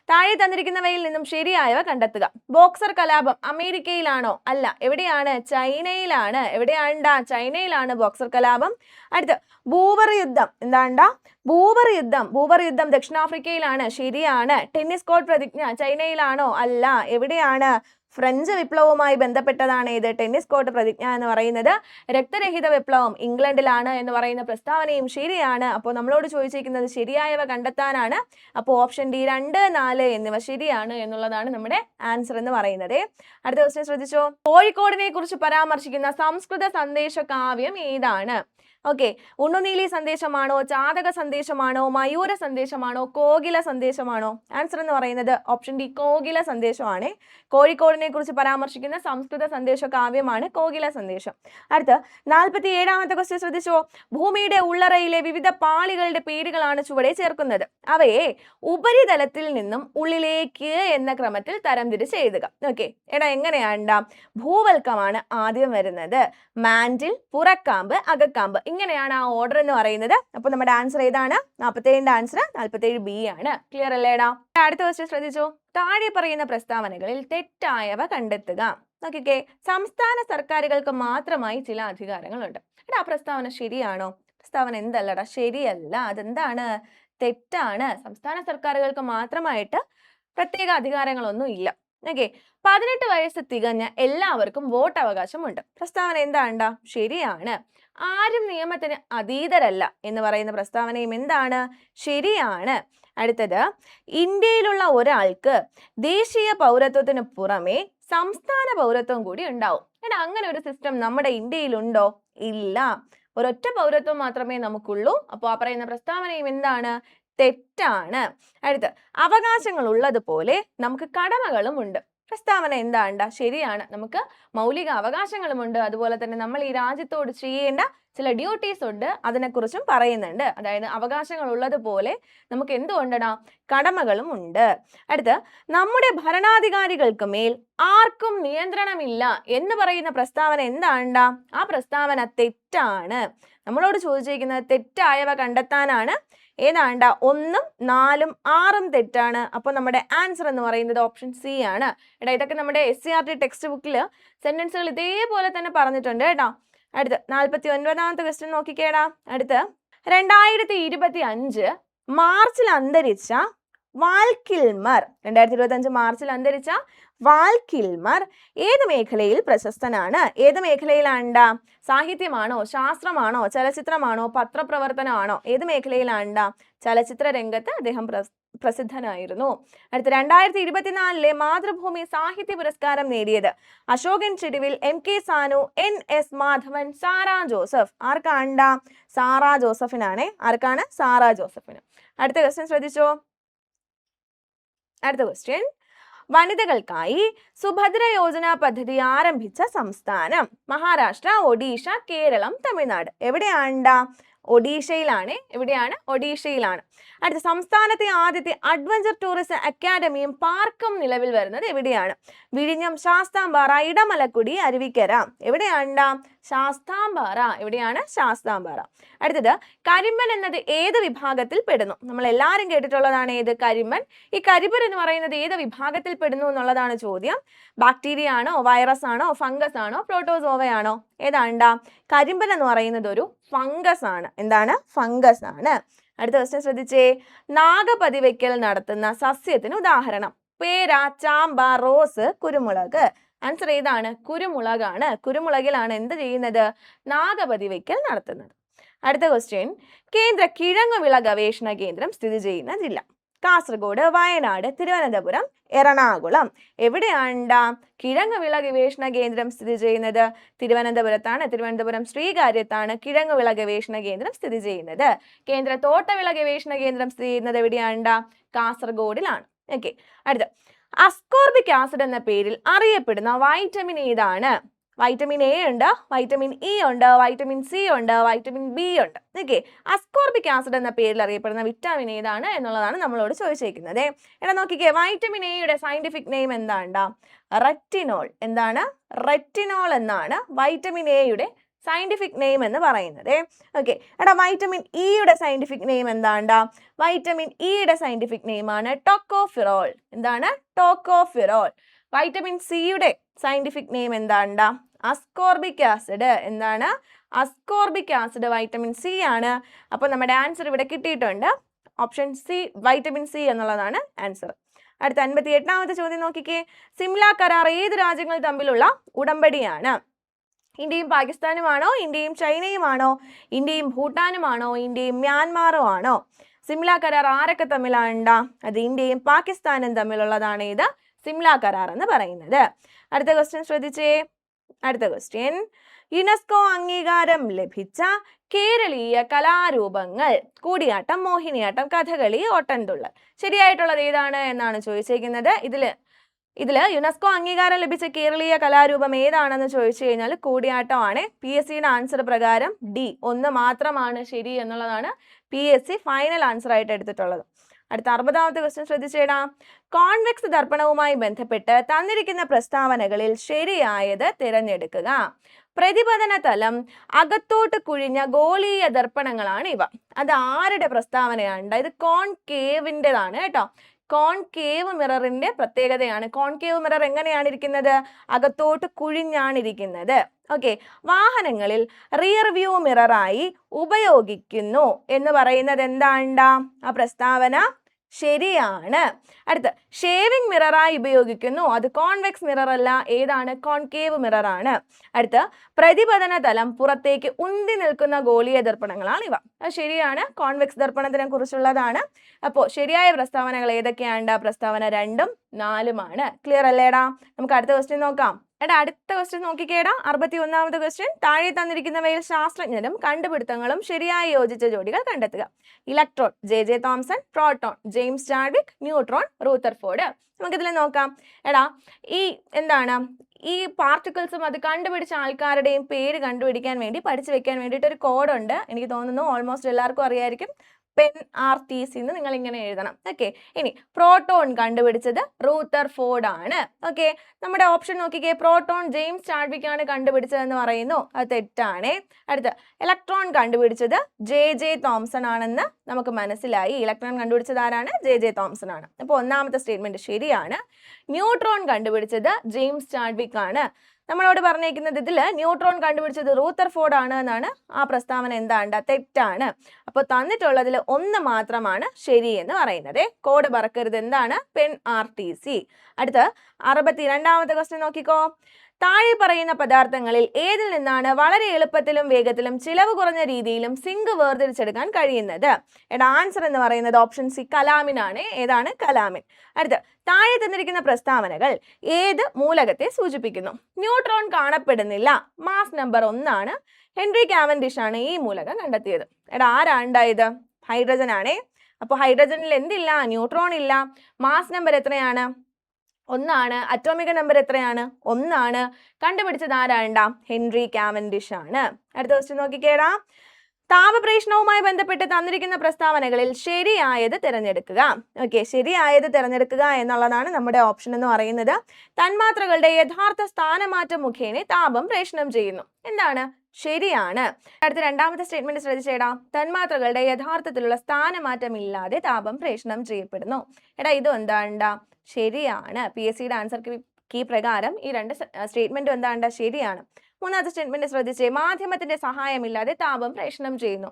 താഴെ തന്നിരിക്കുന്നവയിൽ നിന്നും ശരിയായവ കണ്ടെത്തുക. ബോക്സർ കലാപം അമേരിക്കയിലാണോ? അല്ല. എവിടെയാണ്? ചൈനയിലാണ്. എവിടെയാണ്ടാ? ചൈനയിലാണ് ബോക്സർ കലാപം. അടുത്ത്, ബൂവർ യുദ്ധം എന്താണ്ടാ? ബൂവർ യുദ്ധം ദക്ഷിണാഫ്രിക്കയിലാണ്. ശരിയാണ്. ടെന്നീസ് കോർട്ട് പ്രതിജ്ഞ ചൈനയിലാണോ? അല്ല. എവിടെയാണ്? ഫ്രഞ്ച് വിപ്ലവവുമായി ബന്ധപ്പെട്ടതാണ് ഇത് ടെന്നീസ് കോർട്ട് പ്രതിജ്ഞ എന്ന് പറയുന്നത്. രക്തരഹിത വിപ്ലവം ഇംഗ്ലണ്ടിലാണ് എന്ന് പറയുന്ന പ്രസ്താവനയും ശരിയാണ്. അപ്പോൾ നമ്മളോട് ചോദിച്ചിരിക്കുന്നത് ശരിയായവ കണ്ടെത്താനാണ്. അപ്പോൾ ഓപ്ഷൻ ഡി 2, 4 എന്നിവ ശരിയാണ് എന്നുള്ളതാണ് നമ്മുടെ ആൻസർ എന്ന് പറയുന്നത്. അടുത്ത ക്വസ്റ്റ്യൻ ശ്രദ്ധിച്ചോ. കോഴിക്കോടിനെ കുറിച്ച് പരാമർശിക്കുന്ന സംസ്കൃത സന്ദേശ കാവ്യം ഏതാണ്? ഓക്കെ, ഉണ്ണുനീലി സന്ദേശമാണോ? ചാതക സന്ദേശമാണോ? മയൂര സന്ദേശമാണോ? കോകില സന്ദേശമാണോ? ആൻസർ എന്ന് പറയുന്നത് ഓപ്ഷൻ ഡി കോകില സന്ദേശമാണ്. കോഴിക്കോടിനെ കുറിച്ച് പരാമർശിക്കുന്ന സംസ്കൃത സന്ദേശ കാവ്യമാണ് കോകില സന്ദേശം. അടുത്ത 47ാമത്തെ ക്വസ്റ്റ്യൻ ശ്രദ്ധിച്ചോ. ഭൂമിയുടെ ഉള്ളറയിലെ വിവിധ പാളികളുടെ പേരുകളാണ് ചുവടെ ചേർക്കുന്നത്. അവയെ ഉപരിതലത്തിൽ നിന്നും ഉള്ളിലേക്ക് എന്ന ക്രമത്തിൽ തരംതിരിച്ച് എഴുതുക. ഓക്കെ, എടാ എങ്ങനെയാണ്ടാ? ഭൂവൽക്കമാണ് ആദ്യം വരുന്നത്. മാൻഡിൽ, പുറക്കാമ്പ്, അകക്കാമ്പ്, ഇങ്ങനെയാണ് ആ ഓർഡർ എന്ന് പറയുന്നത്. അപ്പൊ നമ്മുടെ ആൻസർ ഏതാണ്? 47ന്റെ ആൻസർ 47B ആണ്. ക്ലിയർ അല്ലേടാ? അടുത്ത ക്വസ്റ്റ്യൻ ശ്രദ്ധിച്ചോ. താഴെ പറയുന്ന പ്രസ്താവനകളിൽ തെറ്റായവ കണ്ടെത്തുക. നോക്കിക്കേ, സംസ്ഥാന സർക്കാരുകൾക്ക് മാത്രമായി ചില അധികാരങ്ങളുണ്ട്. എടാ ആ പ്രസ്താവന ശരിയാണോ? പ്രസ്താവന എന്തല്ലടാ? ശരിയല്ല. അതെന്താണ്? തെറ്റാണ്. സംസ്ഥാന സർക്കാരുകൾക്ക് മാത്രമായിട്ട് പ്രത്യേക അധികാരങ്ങളൊന്നും ഇല്ല. ഓക്കെ, 18 വയസ്സ് തികഞ്ഞ എല്ലാവർക്കും വോട്ട് അവകാശമുണ്ട്. പ്രസ്താവന എന്താണ്ടാ? ശരിയാണ്. ആരും നിയമത്തിന് അതീതരല്ല എന്ന് പറയുന്ന പ്രസ്താവനയും എന്താണ്? ശരിയാണ്. അടുത്തത്, ഇന്ത്യയിലുള്ള ഒരാൾക്ക് ദേശീയ പൗരത്വത്തിന് പുറമെ സംസ്ഥാന പൗരത്വം കൂടി ഉണ്ടാവും. എടാ അങ്ങനെ ഒരു സിസ്റ്റം നമ്മുടെ ഇന്ത്യയിലുണ്ടോ? ഇല്ല. ഒരൊറ്റ പൗരത്വം മാത്രമേ നമുക്കുള്ളൂ. അപ്പോൾ ആ പറയുന്ന പ്രസ്താവനയും എന്താണ്? തെറ്റാണ്. അടുത്ത്, അവകാശങ്ങൾ ഉള്ളതുപോലെ നമുക്ക് കടമകളും ഉണ്ട്. പ്രസ്താവന എന്താണ്ട? ശരിയാണ്. നമുക്ക് മൗലിക അവകാശങ്ങളുമുണ്ട്. അതുപോലെ തന്നെ നമ്മൾ ഈ രാജ്യത്തോട് ചെയ്യേണ്ട ചില ഡ്യൂട്ടീസ് ഉണ്ട്. അതിനെക്കുറിച്ചും പറയുന്നുണ്ട്. അതായത് അവകാശങ്ങൾ ഉള്ളതുപോലെ നമുക്ക് എന്തുകൊണ്ടടാ? കടമകളും ഉണ്ട്. അടുത്ത്, നമ്മുടെ ഭരണാധികാരികൾക്ക് മേൽ ആർക്കും നിയന്ത്രണമില്ല എന്ന് പറയുന്ന പ്രസ്താവന എന്താണ്ടാ? ആ പ്രസ്താവന തെറ്റാണ്. നമ്മളോട് ചോദിച്ചിരിക്കുന്നത് തെറ്റായവ കണ്ടെത്താനാണ്. ഏതാണ്ട 1ഉം 4ഉം 6ഉം തെറ്റാണ്. അപ്പോൾ നമ്മുടെ ആൻസർ എന്ന് പറയുന്നത് ഓപ്ഷൻ സി ആണ്. എടാ ഇതൊക്കെ നമ്മുടെ SCERT ടെക്സ്റ്റ് ബുക്കിൽ സെന്റൻസുകൾ ഇതേപോലെ തന്നെ പറഞ്ഞിട്ടുണ്ട് കേട്ടോ. അടുത്ത് 49ാമത്തെ ക്വസ്റ്റ്യൻ നോക്കിക്കേടാ. അടുത്ത് 2025 മാർച്ചിൽ അന്തരിച്ച വാൽ കിൽമർ 2025 മാർച്ചിൽ അന്തരിച്ച വാൽ കിൽമർ ഏത് മേഖലയിൽ പ്രശസ്തനാണ്? ഏത് മേഖലയിലാണ്ടാ? സാഹിത്യമാണോ, ശാസ്ത്രമാണോ, ചലച്ചിത്രമാണോ, പത്രപ്രവർത്തനമാണോ? ഏത് മേഖലയിലാണ്ടാ? ചലച്ചിത്ര രംഗത്ത് അദ്ദേഹം പ്രസിദ്ധനായിരുന്നു. അടുത്ത 2024 മാതൃഭൂമി സാഹിത്യ പുരസ്കാരം നേടിയത് അശോകൻ ചെരുവിൽ, MK സാനു, NS മാധവൻ, സാറാ ജോസഫ്. ആർക്കാണ്ടാ? സാറാ ജോസഫിനാണ്. ആർക്കാണ്? സാറാ ജോസഫിന്. അടുത്ത ക്വസ്റ്റ്യൻ ശ്രദ്ധിച്ചോ. അടുത്ത ക്വസ്റ്റ്യൻ, വനിതകൾക്കായി സുഭദ്ര യോജന പദ്ധതി ആരംഭിച്ച സംസ്ഥാനം? മഹാരാഷ്ട്ര, ഒഡീഷ, കേരളം, തമിഴ്നാട്. എവിടെയാണ്ടാ? ഒഡീഷയിലാണ്. എവിടെയാണ്? ഒഡീഷയിലാണ്. അടുത്ത, സംസ്ഥാനത്തെ ആദ്യത്തെ അഡ്വഞ്ചർ ടൂറിസം അക്കാദമിയും പാർക്കും നിലവിൽ വരുന്നത് എവിടെയാണ്? വിഴിഞ്ഞം, ശാസ്താംപാറ, ഇടമലക്കുടി, അരുവിക്കര. എവിടെയാണ്ടാ? ശാസ്താംപാറ. എവിടെയാണ്? ശാസ്താംപാറ. അടുത്തത്, കരിമ്പൻ എന്നത് ഏത് വിഭാഗത്തിൽ പെടുന്നു? നമ്മൾ എല്ലാവരും കേട്ടിട്ടുള്ളതാണ് ഏത്? കരിമ്പൻ. ഈ കരിമ്പൻ എന്ന് പറയുന്നത് ഏത് വിഭാഗത്തിൽ പെടുന്നു എന്നുള്ളതാണ് ചോദ്യം. ബാക്ടീരിയ ആണോ, വൈറസ് ആണോ, ഫംഗസ് ആണോ, പ്രോട്ടോസോവയാണോ? ഏതാണ്ടാ? കരിമ്പൻ എന്ന് പറയുന്നത് ഒരു ഫംഗസ് ആണ്. എന്താണ്? ഫംഗസ് ആണ്. അടുത്ത ക്വസ്റ്റ്യൻ ശ്രദ്ധിച്ചേ. നാഗപതിവയ്ക്കൽ നടത്തുന്ന സസ്യത്തിന് ഉദാഹരണം? പേര, ചാമ്പ, റോസ്, കുരുമുളക്. ആൻസർ ഏതാണ്? കുരുമുളകാണ്. കുരുമുളകിലാണ് എന്ത് ചെയ്യുന്നത്? നാഗപതിവയ്ക്കൽ നടത്തുന്നത്. അടുത്ത ക്വസ്റ്റ്യൻ, കേന്ദ്ര കിഴങ്ങുവിള ഗവേഷണ കേന്ദ്രം സ്ഥിതി ചെയ്യുന്ന ജില്ല? കാസർഗോഡ്, വയനാട്, തിരുവനന്തപുരം, എറണാകുളം. എവിടെയാണ്ടാ കിഴങ്ങുവിള ഗവേഷണ കേന്ദ്രം സ്ഥിതി ചെയ്യുന്നത്? തിരുവനന്തപുരത്താണ്. തിരുവനന്തപുരം ശ്രീകാര്യത്താണ് കിഴങ്ങുവിള ഗവേഷണ കേന്ദ്രം സ്ഥിതി ചെയ്യുന്നത്. കേന്ദ്ര തോട്ടവിള ഗവേഷണ കേന്ദ്രം സ്ഥിതി ചെയ്യുന്നത് എവിടെയാണ്ടാ? കാസർഗോഡിലാണ്. ഓക്കെ. അടുത്ത, അസ്കോർബിക് ആസിഡ് എന്ന പേരിൽ അറിയപ്പെടുന്ന വൈറ്റമിൻ ഏതാണ്? വൈറ്റമിൻ എ ഉണ്ട്, വൈറ്റമിൻ ഇ ഉണ്ട്, വൈറ്റമിൻ സി ഉണ്ട്, വൈറ്റമിൻ ബി ഉണ്ട്. ഓക്കെ. അസ്കോർബിക് ആസിഡ് എന്ന പേരിൽ അറിയപ്പെടുന്ന വിറ്റാമിൻ ഏതാണ് എന്നുള്ളതാണ് നമ്മളോട് ചോദിച്ചിരിക്കുന്നത്. എടാ നോക്കിക്കേ, വൈറ്റമിൻ എയുടെ സയന്റിഫിക് നെയിം എന്താണ്ടാ? റെറ്റിനോൾ. എന്താണ്? റെറ്റിനോൾ എന്നാണ് വൈറ്റമിൻ എയുടെ സയന്റിഫിക് നെയിം എന്ന് പറയുന്നത്. ഓക്കെ. എടാ വൈറ്റമിൻ ഇയുടെ സയന്റിഫിക് നെയിം എന്താണ്ടാ? വൈറ്റമിൻ ഇയുടെ സയന്റിഫിക് നെയിം ആണ് ടോക്കോഫിറോൾ. എന്താണ്? ടോക്കോഫിറോൾ. വൈറ്റമിൻ സിയുടെ സയന്റിഫിക് നെയിം എന്താണ്ടാ? Ascorbic acid. എന്താണ്? അസ്കോർബിക് ആസിഡ് വൈറ്റമിൻ സി ആണ്. അപ്പൊ നമ്മുടെ ആൻസർ ഇവിടെ കിട്ടിയിട്ടുണ്ട്. ഓപ്ഷൻ സി, വൈറ്റമിൻ സി എന്നുള്ളതാണ് ആൻസർ. അടുത്ത 58ാമത്തെ ചോദ്യം നോക്കിക്കേ. സിംല കരാർ ഏത് രാജ്യങ്ങൾ തമ്മിലുള്ള ഉടമ്പടിയാണ്? ഇന്ത്യയും പാകിസ്ഥാനുമാണോ, ഇന്ത്യയും ചൈനയുമാണോ, ഇന്ത്യയും ഭൂട്ടാനുമാണോ, ഇന്ത്യയും മ്യാൻമാറും ആണോ? സിംല കരാർ ആരൊക്കെ തമ്മിലാണ്ടാ? അത് ഇന്ത്യയും പാകിസ്ഥാനും തമ്മിലുള്ളതാണ് ഇത് സിംല കരാർ എന്ന് പറയുന്നത്. അടുത്ത ക്വസ്റ്റ്യൻ ശ്രദ്ധിച്ചേ. അടുത്ത ക്വസ്റ്റ്യൻ, യുനെസ്കോ അംഗീകാരം ലഭിച്ച കേരളീയ കലാരൂപങ്ങൾ? കൂടിയാട്ടം, മോഹിനിയാട്ടം, കഥകളി, ഓട്ടൻതുള്ളൽ. ശരിയായിട്ടുള്ളത് ഏതാണ് എന്നാണ് ചോദിച്ചിരിക്കുന്നത്. ഇതില് യുനെസ്കോ അംഗീകാരം ലഭിച്ച കേരളീയ കലാരൂപം ഏതാണെന്ന് ചോദിച്ചു കഴിഞ്ഞാൽ കൂടിയാട്ടമാണ്. PSCയുടെ ആൻസർ പ്രകാരം ഡി, 1 മാത്രമാണ് ശരി എന്നുള്ളതാണ് PSC ഫൈനൽ ആൻസർ ആയിട്ട് എടുത്തിട്ടുള്ളത്. അടുത്ത 60ാമത്തെ ക്വസ്റ്റ്യൻ ശ്രദ്ധിച്ചേടാ. കോൺവെക്സ് ദർപ്പണവുമായി ബന്ധപ്പെട്ട് തന്നിരിക്കുന്ന പ്രസ്താവനകളിൽ ശരിയായത് തിരഞ്ഞെടുക്കുക. പ്രതിപതന തലം അകത്തോട്ട് കുഴിഞ്ഞ ഗോളീയ ദർപ്പണങ്ങളാണ് ഇവ. അത് ആരുടെ പ്രസ്താവനയാണ്? ഇത് കോൺകേവിൻ്റെതാണ് കേട്ടോ. കോൺകേവ് മിററിന്റെ പ്രത്യേകതയാണ്. കോൺകേവ് മിറർ എങ്ങനെയാണ് ഇരിക്കുന്നത്? അകത്തോട്ട് കുഴിഞ്ഞാണ് ഇരിക്കുന്നത്. ഓക്കെ. വാഹനങ്ങളിൽ റിയർ വ്യൂ മിററായി ഉപയോഗിക്കുന്നു എന്ന് പറയുന്നത് എന്താണ്ടാ? ആ പ്രസ്താവന ശരിയാണ്. അടുത്ത, ഷേവിംഗ് മിററായി ഉപയോഗിക്കുന്നു. അത് കോൺവെക്സ് മിറർ അല്ല. ഏതാണ്? കോൺകേവ് മിറർ ആണ്. അടുത്ത, പ്രതിപതന തലം പുറത്തേക്ക് ഉന്തി നിൽക്കുന്ന ഗോളീയ ദർപ്പണങ്ങളാണ് ഇവ. അത് ശരിയാണ്. കോൺവെക്സ് ദർപ്പണത്തിനെ കുറിച്ചുള്ളതാണ്. അപ്പോൾ ശരിയായ പ്രസ്താവനകൾ ഏതൊക്കെയാണ്? പ്രസ്താവന 2ഉം 4ഉമാണ്. ക്ലിയർ അല്ലേടാ? നമുക്ക് അടുത്ത ക്വസ്റ്റ്യൻ നോക്കാം. അടുത്ത ക്വസ്റ്റ്യൻ നോക്കിക്കേടാ. 61ാമത്തെ ക്വസ്റ്റ്യൻ, താഴെ തന്നിരിക്കുന്നവയിൽ ശാസ്ത്രജ്ഞരും കണ്ടുപിടുത്തങ്ങളും ശരിയായി യോജിച്ച ജോഡികൾ കണ്ടെത്തുക. Electron JJ Thomson, proton James Chadwick, neutron Rutherford. നമുക്കിതിൽ നോക്കാം. ഈ പാർട്ടിക്കിൾസും അത് കണ്ടുപിടിച്ച ആൾക്കാരുടെയും പേര് കണ്ടുപിടിക്കാൻ വേണ്ടി പഠിച്ചു വെക്കാൻ വേണ്ടിയിട്ട് ഒരു കോഡുണ്ട്. എനിക്ക് തോന്നുന്നു ഓൾമോസ്റ്റ് എല്ലാവർക്കും അറിയായിരിക്കും. PEN-RTC എന്ന് നിങ്ങൾ ഇങ്ങനെ എഴുതണം. ഓക്കെ. ഇനി പ്രോട്ടോൺ കണ്ടുപിടിച്ചത് റൂതർഫോർഡ് ആണ്. ഓക്കെ. നമ്മുടെ ഓപ്ഷൻ നോക്കിക്കേ. പ്രോട്ടോൺ ജെയിംസ് ചാഡ്വിക് ആണ് കണ്ടുപിടിച്ചതെന്ന് പറയുന്നു. അത് തെറ്റാണ്. അടുത്ത, ഇലക്ട്രോൺ കണ്ടുപിടിച്ചത് JJ തോംസൺ ആണെന്ന് നമുക്ക് മനസ്സിലായി. ഇലക്ട്രോൺ കണ്ടുപിടിച്ചത് ആരാണ്? JJ തോംസൺ ആണ്. അപ്പോൾ 1ാമത്തെ സ്റ്റേറ്റ്മെന്റ് ശരിയാണ്. ന്യൂട്രോൺ കണ്ടുപിടിച്ചത് ജെയിംസ് ചാഡ്വിക് ആണ്. നമ്മളോട് പറഞ്ഞേക്കുന്നത് ഇതിൽ ന്യൂട്രോൺ കണ്ടുപിടിച്ചത് റൂത്തർഫോർഡ് ആണ് എന്നാണ്. ആ പ്രസ്താവന എന്താണ്? തെറ്റാണ്. അപ്പോൾ തന്നിട്ടുള്ളതിൽ 1 മാത്രമാണ് ശരി എന്ന് പറയുന്നത്. കോഡ് പറക്കരുത്. എന്താണ്? Pen RTC. അടുത്ത 62ാമത്തെ ക്വസ്റ്റ്യൻ നോക്കിക്കോ. താഴെ പറയുന്ന പദാർത്ഥങ്ങളിൽ ഏതിൽ നിന്നാണ് വളരെ എളുപ്പത്തിലും വേഗത്തിലും ചിലവ് കുറഞ്ഞ രീതിയിലും സിങ്ക് വേർതിരിച്ചെടുക്കാൻ കഴിയുന്നത്? ആൻസർ എന്ന് പറയുന്നത് ഓപ്ഷൻ സി കലാമിൻ ആണ്. ഏതാണ്? കലാമിൻ. അടുത്ത താഴെ തന്നിരിക്കുന്ന പ്രസ്താവനകൾ ഏത് മൂലകത്തെ സൂചിപ്പിക്കുന്നു? ന്യൂട്രോൺ കാണപ്പെടുന്നില്ല. മാസ് നമ്പർ 1 ആണ്. ഹെൻറി കാവൻഡിഷ് ആണ് ഈ മൂലകം കണ്ടെത്തിയത്. ആരാണ് ഉണ്ടായത്? ഹൈഡ്രജൻ ആണേ. അപ്പോൾ ഹൈഡ്രജനിൽ എന്തില്ല? ന്യൂട്രോൺ ഇല്ല. മാസ് നമ്പർ എത്രയാണ്? 1 ആണ്. അറ്റോമിക നമ്പർ എത്രയാണ്? 1 ആണ്. കണ്ടുപിടിച്ചത് ആരാണ്ടാ? ഹെൻറി കാവൻഡിഷ് ആണ്. അടുത്ത ക്വസ്റ്റ്യൻ നോക്കിക്കേടാ. താപപ്രേഷണവുമായി ബന്ധപ്പെട്ട് തന്നിരിക്കുന്ന പ്രസ്താവനകളിൽ ശരിയായത് തിരഞ്ഞെടുക്കുക. ഓക്കെ, ശരിയായത് തിരഞ്ഞെടുക്കുക എന്നുള്ളതാണ് നമ്മുടെ ഓപ്ഷൻ എന്ന് പറയുന്നത്. തന്മാത്രകളുടെ യഥാർത്ഥ സ്ഥാനമാറ്റം മുഖേന താപം പ്രേഷണം ചെയ്യുന്നു. എന്താണ്? ശരിയാണ്. അടുത്ത 2ാമത്തെ സ്റ്റേറ്റ്മെന്റ് ശ്രദ്ധിച്ചേടാ. തന്മാത്രകളുടെ യഥാർത്ഥത്തിലുള്ള സ്ഥാനമാറ്റം ഇല്ലാതെ താപം പ്രേഷണം ചെയ്യപ്പെടുന്നു. ഇതും എന്താണ്ടാ? ശരിയാണ്. PSCയുടെ ആൻസർ കീ പ്രകാരം ഈ 2 സ്റ്റേറ്റ്മെന്റും എന്താണ്ടാ? ശരിയാണ്. 3ാമത്തെ സ്റ്റേറ്റ്മെന്റ് ശ്രദ്ധിച്ചേ. മാധ്യമത്തിന്റെ സഹായമില്ലാതെ താപം പ്രേഷണം ചെയ്യുന്നു.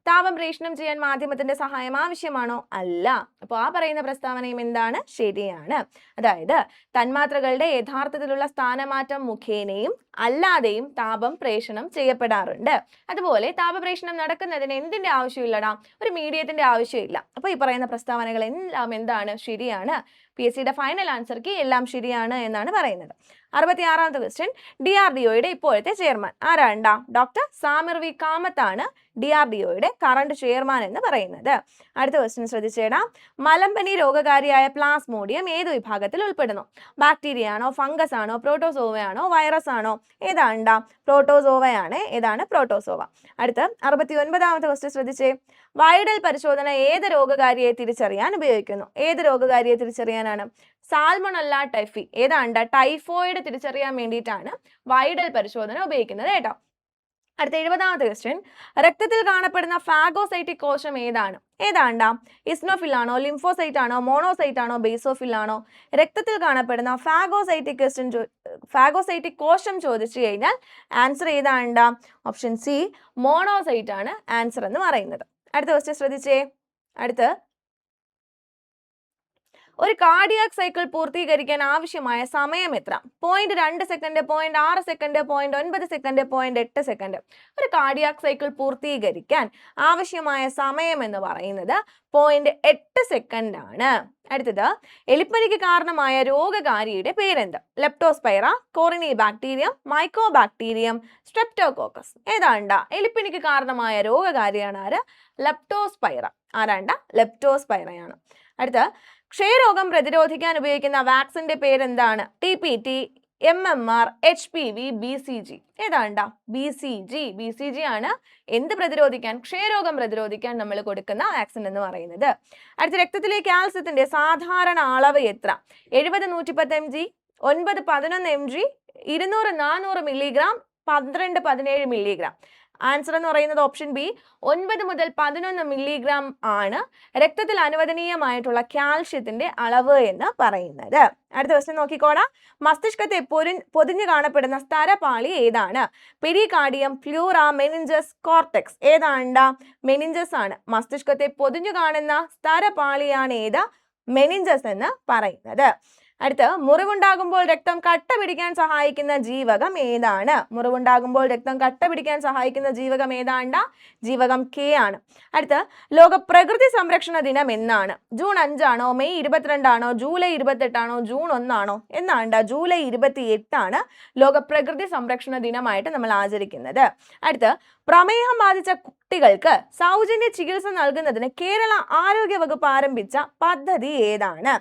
താപം പ്രേഷണം ചെയ്യാൻ മാധ്യമത്തിന്റെ സഹായം ആവശ്യമാണോ? അല്ല. അപ്പോൾ ആ പറയുന്ന പ്രസ്താവനയും എന്താണ്? ശരിയാണ്. അതായത് തന്മാത്രകളുടെ യഥാർത്ഥത്തിലുള്ള സ്ഥാനമാറ്റം മുഖേനയും അല്ലാതെയും താപം പ്രേഷണം ചെയ്യപ്പെടാറുണ്ട്. അതുപോലെ താപപ്രേഷണം നടക്കുന്നതിന് എന്തിന്റെ ആവശ്യമില്ലടാ? ഒരു മീഡിയത്തിന്റെ ആവശ്യമില്ല. അപ്പോൾ ഈ പറയുന്ന പ്രസ്താവനകൾ എല്ലാം എന്താണ്? ശരിയാണ്. PSCയുടെ ഫൈനൽ ആൻസർ കീ എല്ലാം ശരിയാണ് എന്നാണ് പറയുന്നത്. 66ാമത്തെ ക്വസ്റ്റ്യൻ. DRDOയുടെ ഇപ്പോഴത്തെ ചെയർമാൻ ആരാണ്ടാ? ഡോക്ടർ സാമിർ വി കാമത്ത് ആണ് DRDOയുടെ കറണ്ട് ചെയർമാൻ എന്ന് പറയുന്നത്. അടുത്ത ക്വസ്റ്റ്യൻ ശ്രദ്ധിച്ചേടാ. മലമ്പനി രോഗകാരിയായ പ്ലാസ്മോഡിയം ഏത് വിഭാഗത്തിൽ ഉൾപ്പെടുന്നു? ബാക്ടീരിയ ആണോ? ഫംഗസ് ആണോ? പ്രോട്ടോസോവയാണോ? വൈറസ് ആണോ? ഏതാണ്ടാ? പ്രോട്ടോസോവയാണ്. ഏതാണ്? പ്രോട്ടോസോവ. അടുത്ത 69ാമത്തെ ക്വസ്റ്റ്യൻ ശ്രദ്ധിച്ചേ. വൈഡൽ പരിശോധന ഏത് രോഗകാരിയെ തിരിച്ചറിയാൻ ഉപയോഗിക്കുന്നു? ഏത് രോഗകാരിയെ തിരിച്ചറിയാനാണ്? സാൽമണല്ല ടൈഫി. ഏതാണ്ട്? ടൈഫോയിഡ് തിരിച്ചറിയാൻ വേണ്ടിയിട്ടാണ് വൈഡൽ പരിശോധന ഉപയോഗിക്കുന്നത് കേട്ടോ. അടുത്ത 70ാമത്തെ ക്വസ്റ്റ്യൻ. രക്തത്തിൽ കാണപ്പെടുന്ന ഫാഗോസൈറ്റിക് കോശം ഏതാണ്? ഏതാണ്ടാ? ഇസ്നോഫിൽ ആണോ? ലിംഫോസൈറ്റ് ആണോ? മോണോസൈറ്റ് ആണോ? ബേസോഫിൽ ആണോ? രക്തത്തിൽ കാണപ്പെടുന്ന ഫാഗോസൈറ്റിക് കോശം ചോദിച്ചു കഴിഞ്ഞാൽ ആൻസർ ഏതാണ്ടാ? ഓപ്ഷൻ സി മോണോസൈറ്റ് ആണ് ആൻസർ എന്ന് പറയുന്നത്. അടുത്ത ക്വസ്റ്റ്യൻ ശ്രദ്ധിച്ചേ. അടുത്ത് ഒരു കാർഡിയാക് സൈക്കിൾ പൂർത്തീകരിക്കാൻ ആവശ്യമായ സമയം എത്ര? 0.2 സെക്കൻഡ്, 0.6 സെക്കൻഡ്, 0.9 സെക്കൻഡ്, 0.8 സെക്കൻഡ്. ഒരു കാർഡിയാക് സൈക്കിൾ പൂർത്തീകരിക്കാൻ ആവശ്യമായ സമയം എന്ന് പറയുന്നത് 0.8 സെക്കൻഡ് ആണ്. അടുത്തത് എലിപ്പനിക്ക് കാരണമായ രോഗകാരിയുടെ പേരെന്ത്? Leptospira, Corynebacterium, Mycobacterium, Streptococcus. ഏതാണ്ടാ? എലിപ്പനിക്ക് കാരണമായ രോഗകാരിയാണ് ആര്? ലെപ്റ്റോസ്പൈറ. ആരാണ്ടാ? ലെപ്റ്റോസ്പൈറയാണ്. അടുത്ത ക്ഷയരോഗം പ്രതിരോധിക്കാൻ ഉപയോഗിക്കുന്ന വാക്സിന്റെ പേരെന്താണ്? TPT, MMR, HPV, BCG. ഏതാണ്ടാ? BCG ആണ് എന്ത് പ്രതിരോധിക്കാൻ? ക്ഷയരോഗം പ്രതിരോധിക്കാൻ നമ്മൾ കൊടുക്കുന്ന വാക്സിൻ എന്ന് പറയുന്നത്. അടുത്ത രക്തത്തിലെ കാൽസ്യത്തിന്റെ സാധാരണ അളവ് എത്ര? 70 110 mg, 9 11 mg, 200 400 milligram, 12 17 milligram. Answer എന്ന് പറയുന്നത് ഓപ്ഷൻ ബി 9 മുതൽ 11 മില്ലിഗ്രാം ആണ് രക്തത്തിൽ അനുവദനീയമായിട്ടുള്ള കാൽഷ്യത്തിന്റെ അളവ് എന്ന് പറയുന്നത്. അടുത്ത ക്വസ്റ്റ്യൻ നോക്കിക്കോടാ. മസ്തിഷ്കത്തെ പൊതിഞ്ഞു കാണപ്പെടുന്ന സ്തരപാളി ഏതാണ്? Pericardium, pleura, meninges, cortex. ഏതാണ്ടാ? മെനിഞ്ചസ് ആണ്. മസ്തിഷ്കത്തെ പൊതിഞ്ഞു കാണുന്ന സ്തരപാളിയാണ് ഏത്? മെനിഞ്ചസ് എന്ന് പറയുന്നത്. അടുത്ത മുറിവുണ്ടാകുമ്പോൾ രക്തം കട്ട പിടിക്കാൻ സഹായിക്കുന്ന ജീവകം ഏതാണ്? മുറിവുണ്ടാകുമ്പോൾ രക്തം കട്ട പിടിക്കാൻ സഹായിക്കുന്ന ജീവകം ഏതാണ്ടാ? ജീവകം K ആണ്. അടുത്ത ലോക പ്രകൃതി സംരക്ഷണ ദിനം എന്നാണ്? ജൂൺ 5 ആണോ? മെയ് 22 ആണോ? ജൂലൈ 28 ആണോ? ജൂൺ 1 ആണോ? എന്നാണ്ടാ? ജൂലൈ 28 ആണ് ലോക പ്രകൃതി സംരക്ഷണ ദിനമായിട്ട് നമ്മൾ ആചരിക്കുന്നത്. അടുത്ത പ്രമേഹം ബാധിച്ച കുട്ടികൾക്ക് സൗജന്യ ചികിത്സ നൽകുന്നതിന് കേരള ആരോഗ്യ വകുപ്പ് ആരംഭിച്ച പദ്ധതി ഏതാണ്?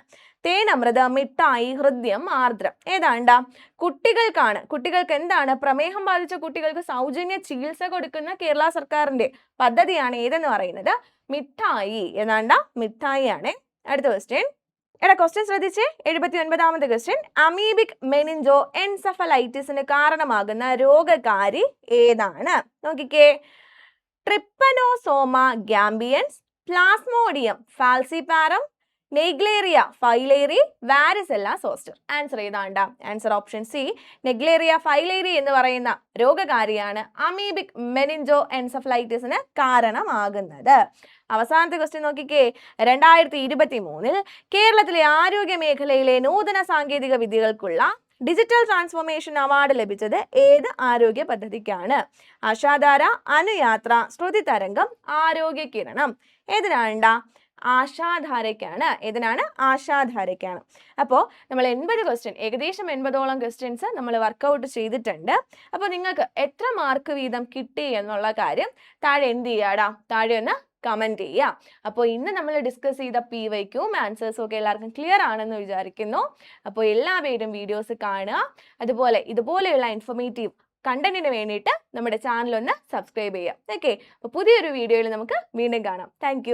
തേനമൃത, മിഠായി, ഹൃദ്യം, ആർദ്രം. ഏതാണ്ടാ? കുട്ടികൾക്ക് എന്താണ്? പ്രമേഹം ബാധിച്ച കുട്ടികൾക്ക് സൗജന്യ ചികിത്സ കൊടുക്കുന്ന കേരള സർക്കാരിന്റെ പദ്ധതിയാണ് ഏതെന്ന് പറയുന്നത്? മിഠായി. ഏതാണ്ടാ? മിഠായി ആണ്. അടുത്ത ക്വസ്റ്റ്യൻ ശ്രദ്ധിച്ചേ. 79ാമത്തെ ക്വസ്റ്റ്യൻ. അമീബിക് മെനിഞ്ചോ എൻസെഫലൈറ്റിസിന് കാരണമാകുന്ന രോഗകാരി ഏതാണ്? നോക്കിക്കേ. Trypanosoma gambiense, Plasmodium falciparum, Naegleria fowleri, varicella zoster. Answer ഏതാണ്ട? Answer option C, Naegleria fowleri എന്ന് പറയുന്ന രോഗകാരിയാണ് അമീബിക് മെനിഞ്ചോ എൻസെഫലൈറ്റിസിന് കാരണമാകുന്നത്. അവസാനത്തെ ക്വസ്റ്റ്യൻ നോക്കിക്കേ. 2023 കേരളത്തിലെ ആരോഗ്യ മേഖലയിലെ നൂതന സാങ്കേതിക വിദ്യകൾക്കുള്ള ഡിജിറ്റൽ ട്രാൻസ്ഫോർമേഷൻ അവാർഡ് ലഭിച്ചത് ഏത് ആരോഗ്യ പദ്ധതിക്കാണ്? ആശാധാര, അനുയാത്ര, ശ്രുതി തരംഗം, ആരോഗ്യ കിരണം. ഏതിനാണ്ട? ആശാധാരയ്ക്കാണ്. ഏതിനാണ്? ആശാധാരയ്ക്കാണ്. അപ്പോൾ നമ്മൾ 80 ക്വസ്റ്റ്യൻ, ഏകദേശം 80ഓളം ക്വസ്റ്റ്യൻസ് നമ്മൾ വർക്കൗട്ട് ചെയ്തിട്ടുണ്ട്. അപ്പോൾ നിങ്ങൾക്ക് എത്ര മാർക്ക് വീതം കിട്ടി എന്നുള്ള കാര്യം താഴെ എന്ത് ചെയ്യാടാ? താഴെ ഒന്ന് കമൻറ്റ് ചെയ്യുക. അപ്പോൾ ഇന്ന് നമ്മൾ ഡിസ്കസ് ചെയ്ത PYQയും ആൻസേഴ്സും ഒക്കെ എല്ലാവർക്കും ക്ലിയർ ആണെന്ന് വിചാരിക്കുന്നു. അപ്പോൾ എല്ലാവരും വീഡിയോസ് കാണുക. അതുപോലെ ഇതുപോലെയുള്ള ഇൻഫോർമേറ്റീവ് കണ്ടന്റിന് വേണ്ടിയിട്ട് നമ്മുടെ ചാനൽ ഒന്ന് സബ്സ്ക്രൈബ് ചെയ്യുക. ഓക്കെ, അപ്പോൾ പുതിയൊരു വീഡിയോയിൽ നമുക്ക് വീണ്ടും കാണാം. താങ്ക്